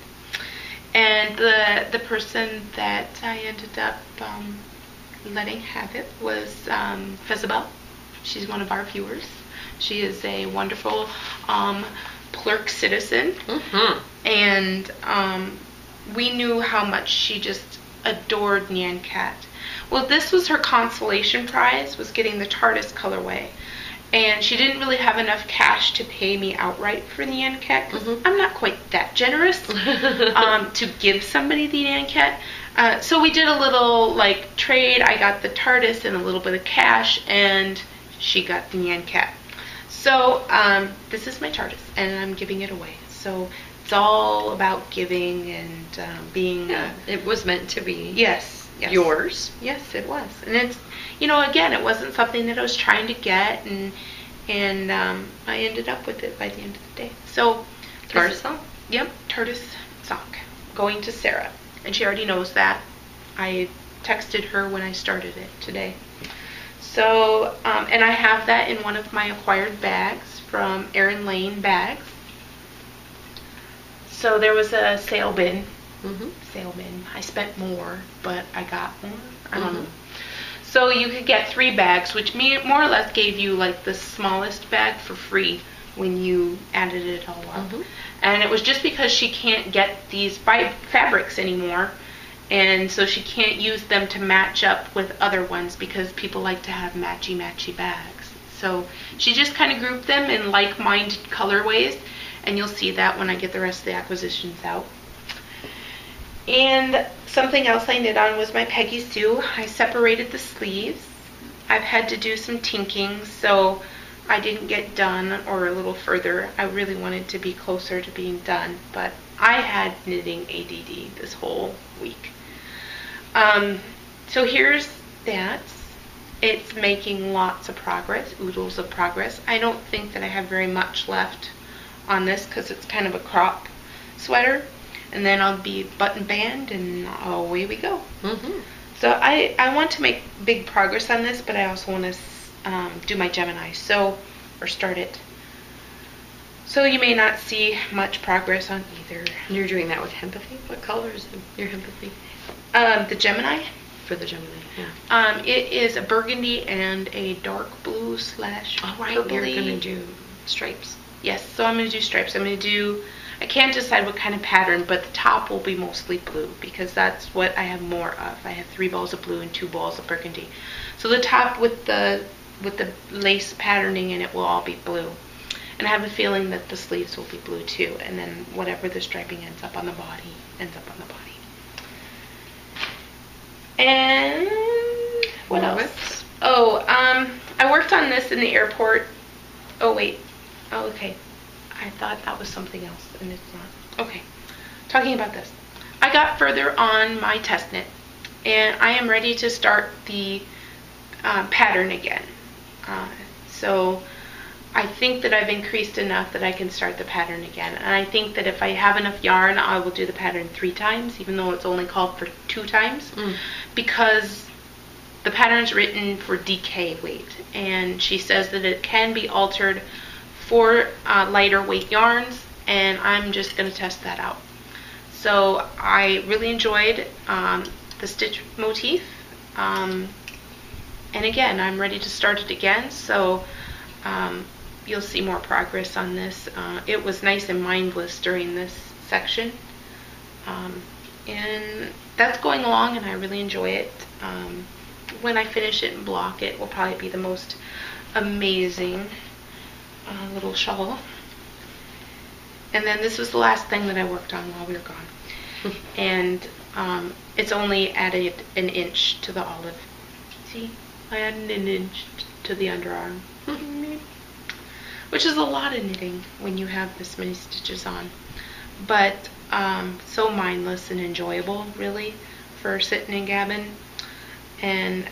And the person that I ended up letting have it was Fezabel. She's one of our viewers. She is a wonderful Plurk citizen. And we knew how much she just adored Nyan Cat. Well, this was her consolation prize, was getting the TARDIS colorway. And she didn't really have enough cash to pay me outright for the Nyan Cat, because I'm not quite that generous to give somebody the Nyan Cat. So we did a little like trade. I got the TARDIS and a little bit of cash, and she got the Nyan Cat. So this is my TARDIS, and I'm giving it away. So it's all about giving and being. It was meant to be. Yes. Yours. Yes, it was, and it's, you know, again, it wasn't something that I was trying to get, and I ended up with it by the end of the day. So TARDIS sock. Yep, TARDIS sock going to Sarah, and she already knows that. I texted her when I started it today. So and I have that in one of my acquired bags from Erin Lane Bags. So there was a sale bin. Sale bin. I spent more, but I got more. I don't know. So you could get 3 bags, which more or less gave you like the smallest bag for free when you added it all up. And it was just because she can't get these fabrics anymore, and so she can't use them to match up with other ones because people like to have matchy bags. So she just kind of grouped them in like-minded colorways, and you'll see that when I get the rest of the acquisitions out. And something else I knit on was my Peggy Sue. I separated the sleeves. I've had to do some tinking, so I didn't get done or a little further. I really wanted to be closer to being done, but I had knitting ADD this whole week. So here's that. It's making lots of progress, oodles of progress. I don't think that I have very much left on this because it's kind of a crop sweater. And then I'll be button band, and away we go. So I want to make big progress on this, but I also want to do my Gemini, or start it. So you may not see much progress on either. You're doing that with Hempathy? What color is your Hempathy? The Gemini? For the Gemini, it is a burgundy and a dark blue / Oh, right, purpley. you're going to do stripes. Yes, so I'm going to do stripes. I'm going to do, I can't decide what kind of pattern, but the top will be mostly blue because that's what I have more of. I have 3 balls of blue and 2 balls of burgundy. So the top with the lace patterning in it will all be blue. And I have a feeling that the sleeves will be blue too. And then whatever the striping ends up on the body, ends up on the body. And what else? Oh, I worked on this in the airport. Oh, wait. Oh, okay. I thought that was something else, and it's not. Okay. Talking about this. I got further on my test knit, and I am ready to start the pattern again. So I think that I've increased enough that I can start the pattern again. And I think that if I have enough yarn, I will do the pattern 3 times, even though it's only called for 2 times. Because the pattern's written for DK weight, and she says that it can be altered for lighter weight yarns, and I'm just going to test that out. So I really enjoyed the stitch motif, and again, I'm ready to start it again, so you'll see more progress on this. It was nice and mindless during this section, and that's going along, and I really enjoy it. When I finish it and block it, will probably be the most amazing little shawl. And then this was the last thing that I worked on while we were gone. And it's only added an inch to the olive. See, I added an inch to the underarm. Which is a lot of knitting when you have this many stitches on. But so mindless and enjoyable, really, for sitting and gabbing. And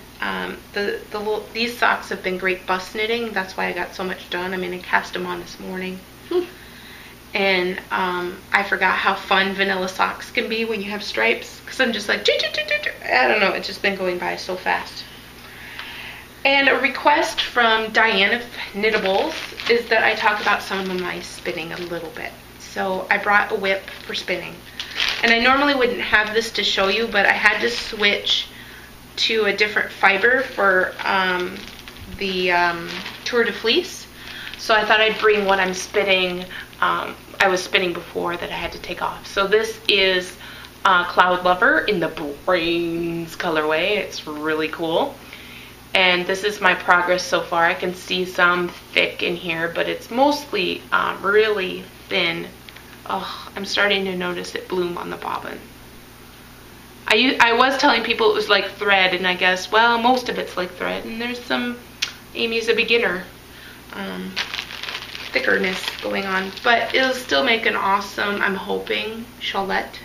these socks have been great bust knitting. That's why I got so much done. I mean, I cast them on this morning. And I forgot how fun vanilla socks can be when you have stripes, because I'm just like, I don't know, it's just been going by so fast. And a request from Diane of Knittables is that I talk about some of my spinning a little bit. So I brought a whip for spinning. And I normally wouldn't have this to show you, but I had to switch to a different fiber for the Tour de Fleece. So I thought I'd bring what I'm spinning. I was spinning before that I had to take off. So this is Cloud Lover in the Brains colorway. It's really cool. And this is my progress so far. I can see some thick in here, but it's mostly really thin. Oh, I'm starting to notice it bloom on the bobbin. I was telling people it was like thread, and I guess, well, most of it's like thread, and there's some, Amy's a beginner, thickerness going on, but it'll still make an awesome, I'm hoping, shawlette.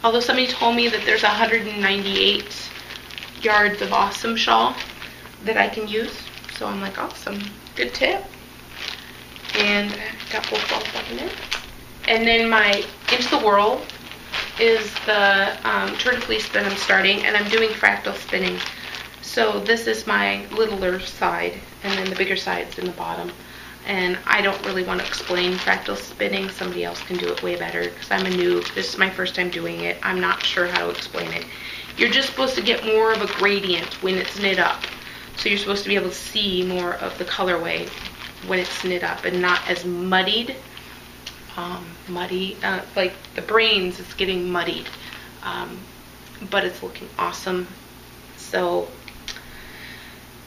Although somebody told me that there's 198 yards of awesome shawl that I can use, so I'm like, awesome, good tip. And I got both balls up in it. And then my Into the Whirl is the Tour de Fleece that I'm starting, and I'm doing fractal spinning. So this is my littler side, and then the bigger side's in the bottom. And I don't really want to explain fractal spinning. Somebody else can do it way better, because I'm a noob. This is my first time doing it. I'm not sure how to explain it. You're just supposed to get more of a gradient when it's knit up. So you're supposed to be able to see more of the colorway when it's knit up, and not as muddied. Like the brains, it's getting muddied, but it's looking awesome. So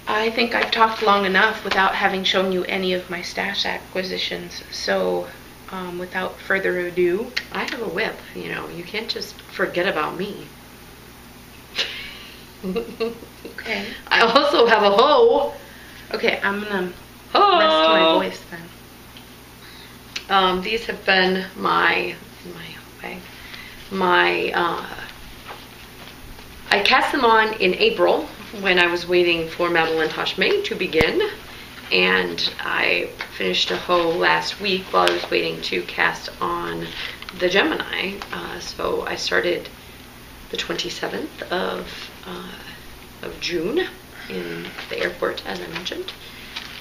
I think I've talked long enough without having shown you any of my stash acquisitions. So without further ado, I have a whip. You know, you can't just forget about me. Okay. I also have a hoe. Okay, I'm gonna rest my voice then. These have been I cast them on in April when I was waiting for Madeline Tashme to begin, and I finished a hoe last week while I was waiting to cast on the Gemini. So I started the 27th of June in the airport, as I mentioned.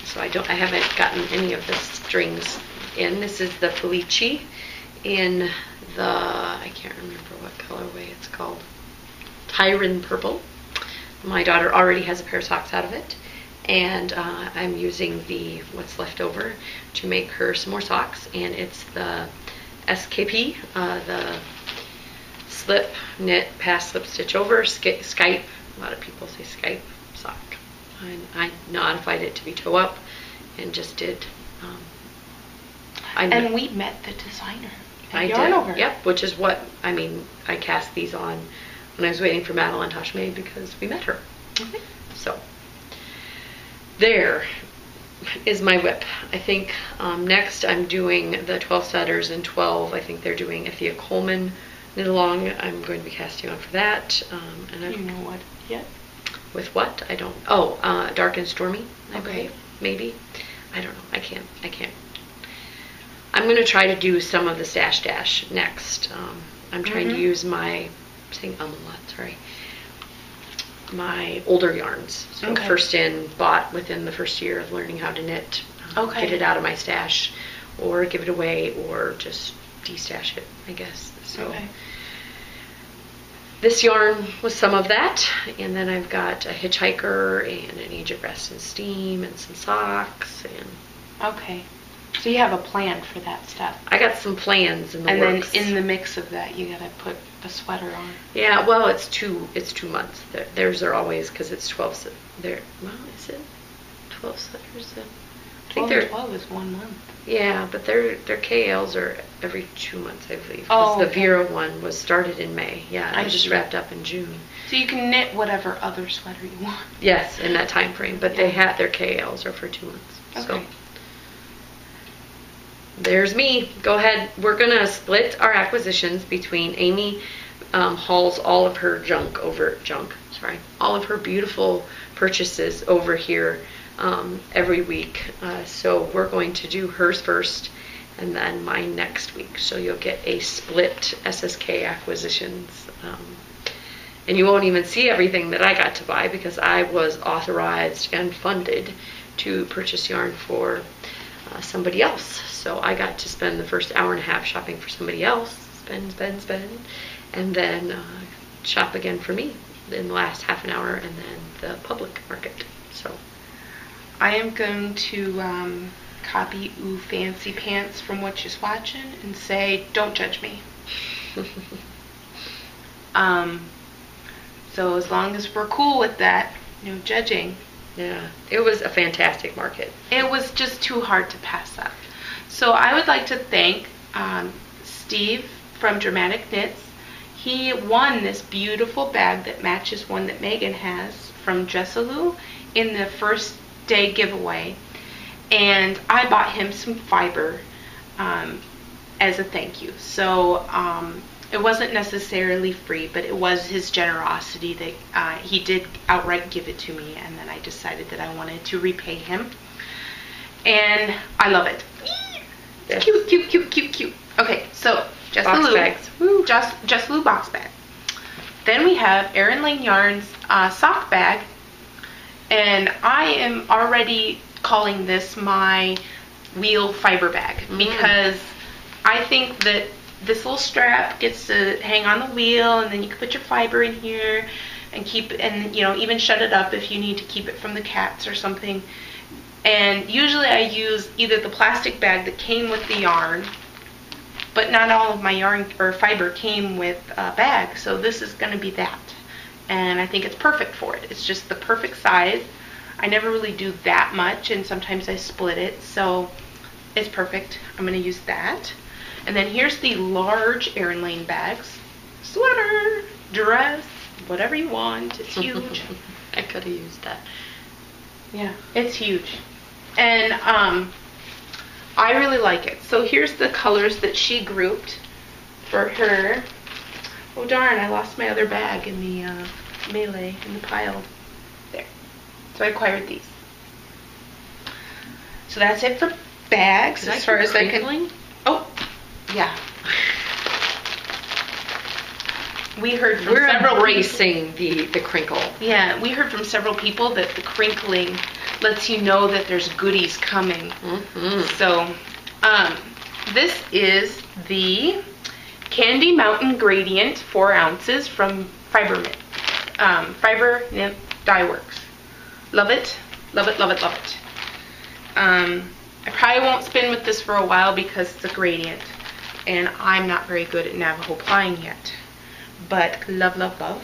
So I haven't gotten any of the strings in. This is the Felici in the, I can't remember what colorway it's called, Tyron Purple. My daughter already has a pair of socks out of it, and I'm using the what's left over to make her some more socks, and it's the SKP, the slip knit pass slip stitch over Skype. A lot of people say Skype sock. I modified it to be toe up and just did. And we met the designer. I did. Yep, which is what, I mean, I cast these on when I was waiting for Madeline Tashme because we met her. Okay. So, there is my whip. I think next I'm doing the 12 setters and 12. I think they're doing Ethia Coleman knit along. I'm going to be casting on for that. And you know what yet? With what? I don't. Oh, Dark and Stormy. I Okay. believe. Maybe. I don't know. I can't. I'm going to try to do some of the Stash Dash next. I'm trying to use my, I'm saying a lot, sorry. my older yarns. So Okay. first in, bought within the first year of learning how to knit. Okay. Get it out of my stash, or give it away, or just de-stash it, I guess. So Okay. this yarn was some of that, and then I've got a hitchhiker and an Age of Rest and Steam and some socks, and Okay. So you have a plan for that stuff. I got some plans in the And works. then in the mix of that, you gotta put a sweater on. Yeah, well, it's 2 months. Theirs are always, because it's 12. Well, is it 12 sweaters? I think 12 they're and 12 is 1 month. Yeah, but their KLs are every 2 months, I believe. Oh, The okay. Vera one was started in May. Yeah, I I just see. wrapped up in June. So you can knit whatever other sweater you want. Yes, in that time frame. But they had their KLs are for 2 months. So Okay. there's me. Go ahead. We're gonna split our acquisitions between Amy. Hauls all of her all of her beautiful purchases over here every week. So we're going to do hers first, and then mine next week. So you'll get a split SSK acquisitions. And you won't even see everything that I got to buy, because I was authorized and funded to purchase yarn for somebody else. So I got to spend the first hour and a half shopping for somebody else, spend, and then shop again for me in the last half an hour, and then the public market. So I am going to copy Ooh Fancy Pants from what she's watching and say, don't judge me. So as long as we're cool with that, no judging. yeah, it was a fantastic market. It was just too hard to pass up. So I would like to thank Steve from Dramatic Knits. He won this beautiful bag that matches one that Megan has from Jessalou in the first day giveaway. And I bought him some fiber as a thank you. So it wasn't necessarily free, but it was his generosity that he did outright give it to me, and then I decided that I wanted to repay him. And I love it. Yes. Cute, cute, cute, cute, cute. Okay, so Box bags. Woo. Jessalou box bag. Then we have Erin Lane Yarns sock bag, and I am already calling this my wheel fiber bag, because I think that this little strap gets to hang on the wheel, and then you can put your fiber in here and keep it, and even shut it up if you need to keep it from the cats or something. And usually I use either the plastic bag that came with the yarn, but not all of my yarn or fiber came with a bag, so this is going to be that. And I think it's perfect for it. It's just the perfect size. I never really do that much, and sometimes I split it, so it's perfect. I'm going to use that. And then here's the large Erin Lane bags. Sweater, dress, whatever you want. It's huge. I could have used that. Yeah, it's huge. And I really like it. So here's the colors that she grouped for her. Oh darn, I lost my other bag in the melee, in the pile. There. So I acquired these. So that's it for bags, as far as I can. Oh, yeah. We heard from We're several embracing the crinkle. Yeah, we heard from several people that the crinkling lets you know that there's goodies coming. So, this is the Candy Mountain Gradient 4 ounces from Fiber Nymph Dye Works. Love it, love it, love it, love it. I probably won't spin with this for a while because it's a gradient, and I'm not very good at Navajo plying yet. But love, love, love.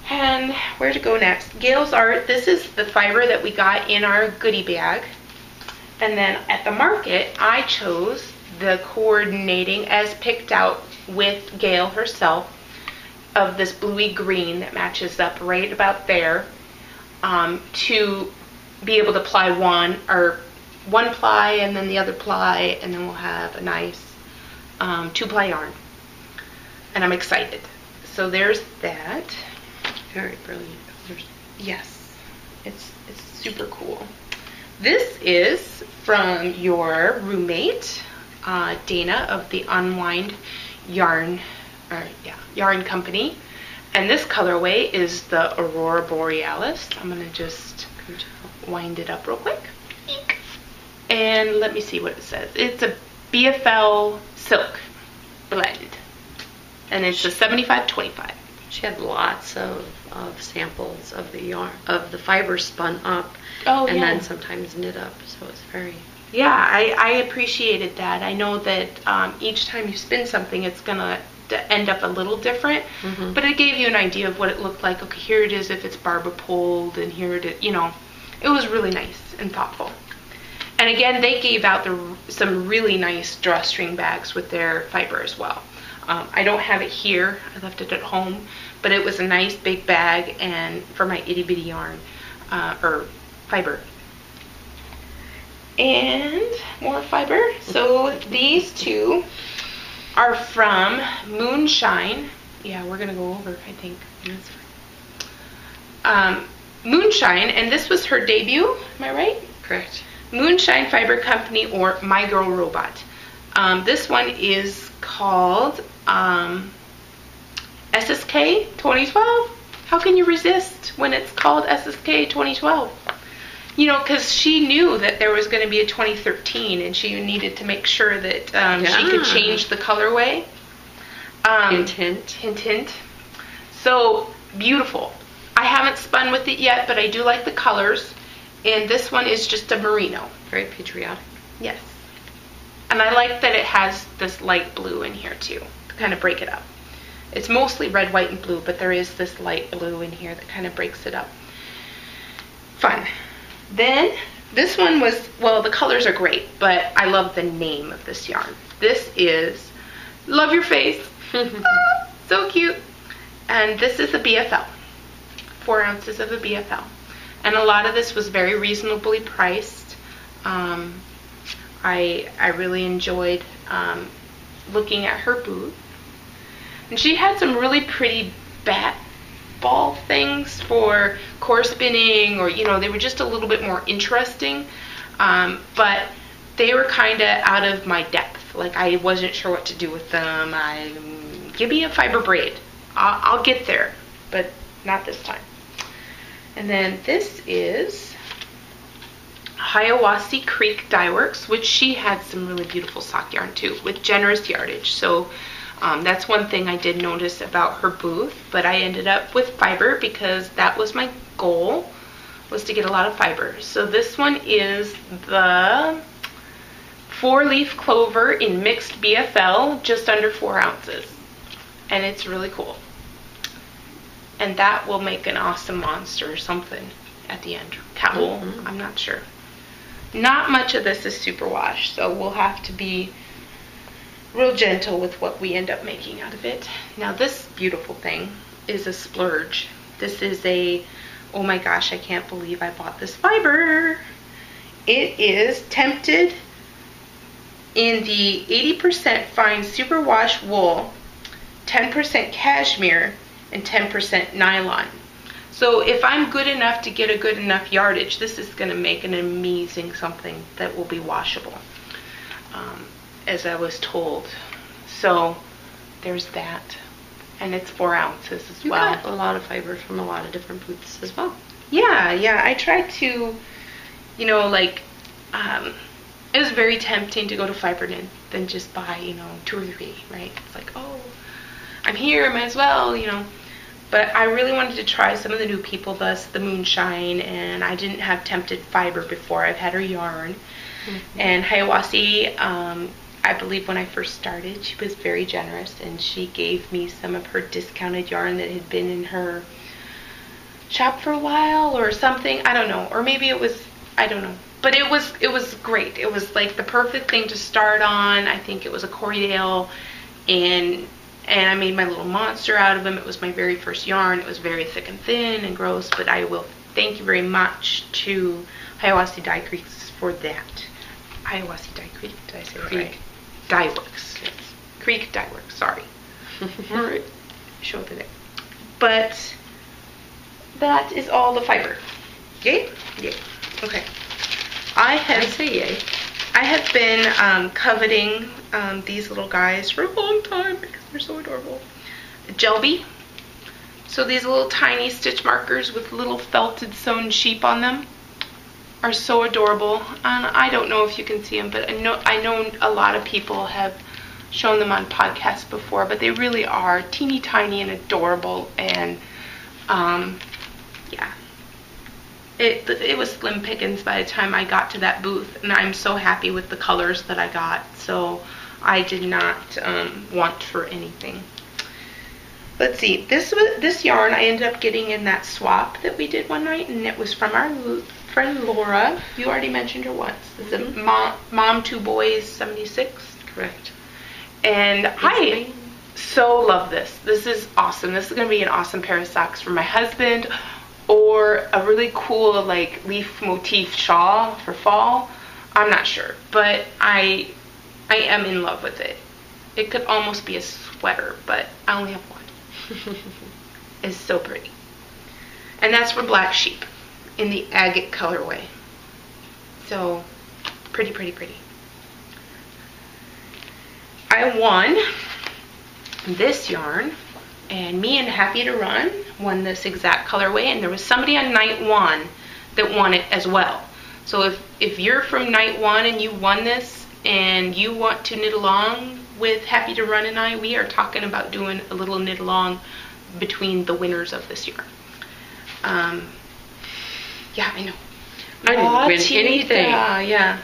And where to go next? Gail's Art. This is the fiber that we got in our goodie bag. And then at the market, I chose the coordinating as picked out with Gail herself of this bluey green that matches up right about there, to be able to ply one ply and then the other ply, and then we'll have a nice 2-ply yarn. And I'm excited. So there's that. Very brilliant. Yes, it's super cool. This is from your roommate, Dana of the Unwind Yarn Company. And this colorway is the Aurora Borealis. I'm going to just wind it up real quick. And let me see what it says. It's a BFL silk blend. And it's a 75-25. She had lots of samples of the yarn, of the fiber spun up, and then sometimes knit up. So it's very... Yeah, I appreciated that. I know that each time you spin something, it's going to end up a little different, but it gave you an idea of what it looked like. Okay, here it is if it's barber pulled, and here it is, you know, it was really nice and thoughtful. And again, they gave out some really nice drawstring bags with their fiber as well. I don't have it here, I left it at home, but it was a nice big bag and for my itty bitty yarn, or fiber. And more fiber. So these two are from Moonshine. Yeah, we're gonna go over, I think. Moonshine, and this was her debut, am I right? Correct. Moonshine Fiber Company, or My Girl Robot. This one is called SSK 2012. How can you resist when it's called SSK 2012? You know, because she knew that there was going to be a 2013, and she needed to make sure that she could change the colorway. Hint, hint. Hint, hint. So, beautiful. I haven't spun with it yet, but I do like the colors. And this one is just a merino. Very patriotic. Yes. And I like that it has this light blue in here, too, to kind of break it up. It's mostly red, white, and blue, but there is this light blue in here that kind of breaks it up. Fun. Then, this one was, well, the colors are great, but I love the name of this yarn. This is Love Your Face. So cute. And this is a BFL. 4 ounces of a BFL. And a lot of this was very reasonably priced. I really enjoyed looking at her booth. And she had some really pretty bat ball things for core spinning, or, you know, they were just a little bit more interesting, but they were kind of out of my depth. Like, I wasn't sure what to do with them. Give me a fiber braid. I'll get there, but not this time. And then this is Hiawassee Creek Dye Works, which she had some really beautiful sock yarn too, with generous yardage. So that's one thing I did notice about her booth, but I ended up with fiber because that was my goal, was to get a lot of fiber. So this one is the 4-leaf clover in mixed BFL, just under 4 ounces. And it's really cool. And that will make an awesome monster or something at the end. Cowl, I'm not sure. Not much of this is superwash, so we'll have to be real gentle with what we end up making out of it. Now this beautiful thing is a splurge. This is a, oh my gosh, I can't believe I bought this fiber. It is Tempted in the 80% fine superwash wool, 10% cashmere, and 10% nylon. So if I'm good enough to get a good enough yardage, this is going to make an amazing something that will be washable, as I was told. So there's that. And it's 4 ounces as well. You got a lot of fiber from a lot of different booths as well. Yeah, I tried to, you know, like, it was very tempting to go to Fibernin than just buy, you know, 2 or 3, right? It's like, oh, I'm here, might as well, you know. But I really wanted to try some of the new people, thus the Moonshine, and I didn't have Tempted fiber before. I've had her yarn. And Hiawassee, I believe when I first started, she was very generous, and she gave me some of her discounted yarn that had been in her shop for a while or something. I don't know. Or maybe it was, I don't know. But it was great. It was like the perfect thing to start on. I think it was a Corriedale, and I made my little monster out of them. It was my very first yarn. It was very thick and thin and gross, but I will thank you very much to Hiawassee Dye Creeks for that. Hiawassee Dye Creek, did I say that right? Dye Works, yes. Creek Dye Works, sorry. Alright, show it today. But that is all the fiber. Yay? Yay. Okay. I say yay. I have been coveting these little guys for a long time because they're so adorable. Gelby. So these little tiny stitch markers with little felted sewn sheep on them are so adorable. And I don't know if you can see them, but I know a lot of people have shown them on podcasts before, but they really are teeny tiny and adorable. And yeah, it was slim pickings by the time I got to that booth, and I'm so happy with the colors that I got. So I did not want for anything. Let's see, this yarn I ended up getting in that swap that we did one night, and it was from our friend Laura. You already mentioned her once. It's a Mom Two Boys 76. Correct. And I so love this. This is awesome. This is going to be an awesome pair of socks for my husband, or a really cool like leaf motif shawl for fall. I'm not sure, but I am in love with it. It could almost be a sweater, but I only have one. It's so pretty. And that's for Black Sheep in the agate colorway. So pretty, pretty, pretty. I won this yarn, and me and Happy to Run won this exact colorway, and there was somebody on night one that won it as well. So if you're from night one and you won this and you want to knit along with Happy to Run and I, we are talking about doing a little knit along between the winners of this yarn. Yeah, I know. I didn't win anything. Yeah.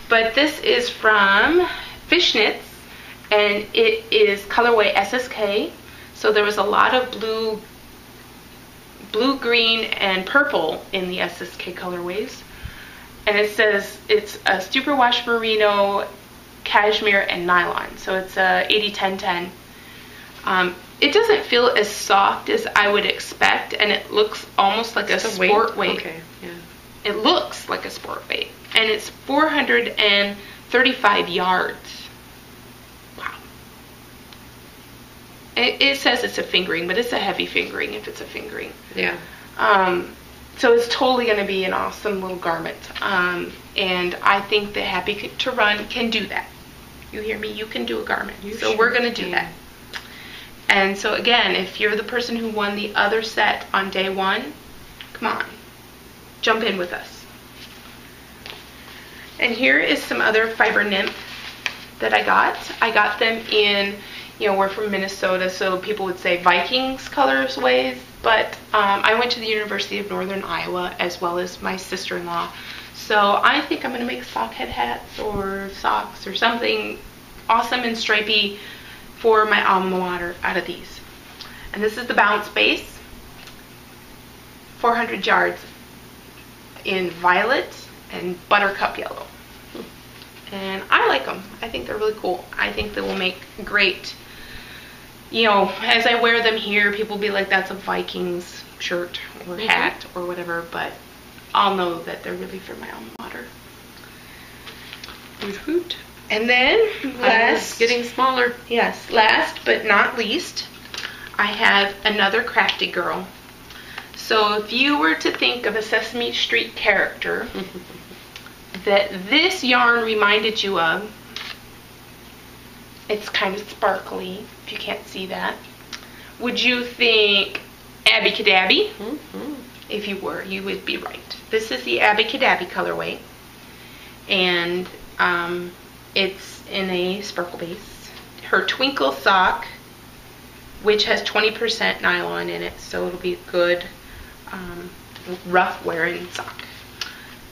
But this is from Fishnets, and it is colorway SSK. So there was a lot of blue, green, and purple in the SSK colorways. And it says it's a superwash merino, cashmere, and nylon. So it's a 80-10-10. It doesn't feel as soft as I would expect, and it looks almost like a sport weight. Okay, yeah. It looks like a sport weight, and it's 435 yards. Wow. It says it's a fingering, but it's a heavy fingering if it's a fingering. Yeah. So it's totally going to be an awesome little garment. And I think that Happy to Run can do that. You hear me? You can do a garment. So we're going to do that. And so again, if you're the person who won the other set on day one, come on, jump in with us. And here is some other fiber nymph that I got. I got them in, we're from Minnesota, so people would say Vikings colorways, but I went to the University of Northern Iowa as well as my sister-in-law. So I think I'm going to make sockhead hats or socks or something awesome and stripy for my alma mater out of these. And this is the bounce base, 400 yards in violet and buttercup yellow. And I like them. I think they're really cool. I think they will make great, as I wear them here, people will be like, that's a Vikings shirt or hat or whatever, but I'll know that they're really for my alma mater. Hoot hoot. And then last, getting smaller. Yes, last but not least, I have another crafty girl. So if you were to think of a Sesame Street character that this yarn reminded you of, it's kind of sparkly, if you can't see that. Would you think Abby Cadabby? If you were, you would be right. This is the Abby Cadabby colorway, and it's in a sparkle base. Her twinkle sock, which has 20% nylon in it, so it'll be a good rough wearing sock.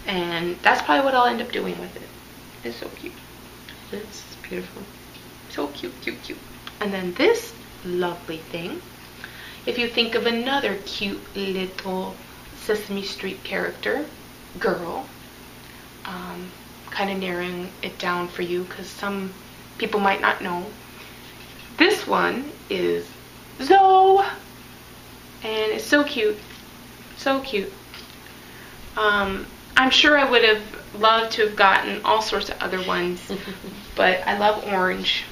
And that's probably what I'll end up doing with it. It's so cute. It's beautiful. So cute, cute, cute. And then this lovely thing, if you think of another cute little Sesame Street character, girl, kind of narrowing it down for you because some people might not know. This one is Zoe, and it's so cute, so cute. I'm sure I would have loved to have gotten all sorts of other ones, but I love orange,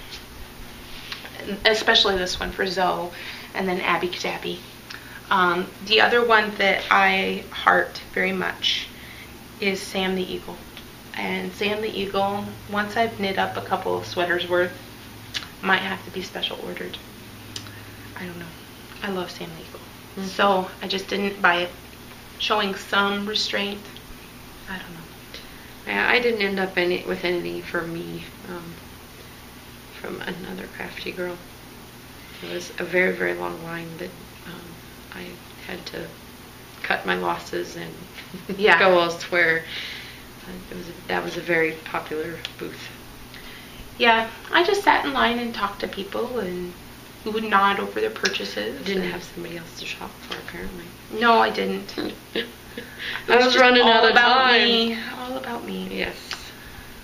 especially this one for Zoe, and then Abby Cadabby. The other one that I heart very much is Sam the Eagle. And Sam the Eagle, once I've knit up a couple of sweaters worth, might have to be special ordered. I don't know. I love San Diego. So I just didn't buy it. Showing some restraint. I don't know. Yeah, I didn't end up with any for me from another crafty girl. It was a very, very long line, but I had to cut my losses and go elsewhere. That was a very popular booth. Yeah, I just sat in line and talked to people and would nod over their purchases. Didn't have somebody else to shop for, apparently. No, I didn't. I was running out of time. All about me. Yes.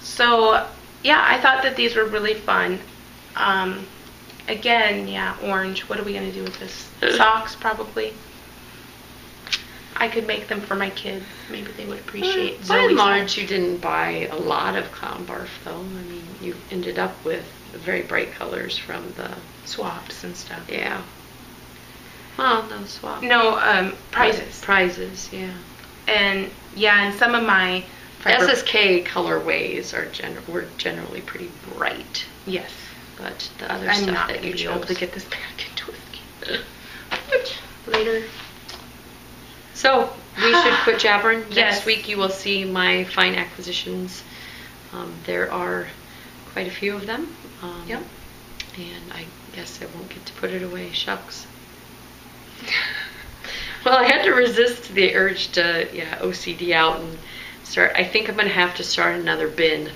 So, yeah, I thought that these were really fun. Again, yeah, orange. What are we going to do with this? Socks, probably. I could make them for my kids. Maybe they would appreciate. By and large, you didn't buy a lot of clown barf, though. I mean, you ended up with very bright colors from the swaps and stuff. Yeah. Well, no swaps. No, prizes. Prizes, yeah. And yeah, and some of my SSK colorways were generally pretty bright. Yes. But the other I'm stuff not that you chose. be able to get this back into a later. So we should quit jabbering. Yes. Next week you will see my fine acquisitions. There are quite a few of them. Yep. And I guess I won't get to put it away. Shucks. Well, I had to resist the urge to OCD out and start. I think I'm going to have to start another bin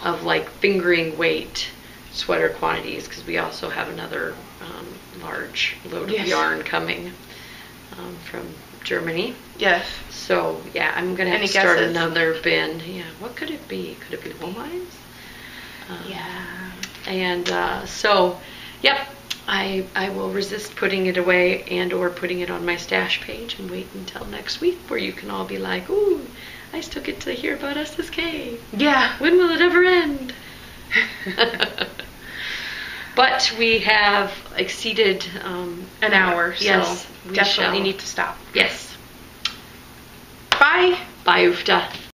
of like fingering weight sweater quantities, because we also have another large load of yarn coming from Germany. Yes. So yeah, I'm gonna have to start another bin. Yeah, what could it be? Could it be Woolmines? Yeah. And so, yep, I will resist putting it away and or putting it on my stash page and wait until next week, where you can all be like, ooh, I still get to hear about SSK. Yeah. When will it ever end? But we have exceeded an hour, yes, so we definitely need to stop. Yes. Bye. Bye, Ufta.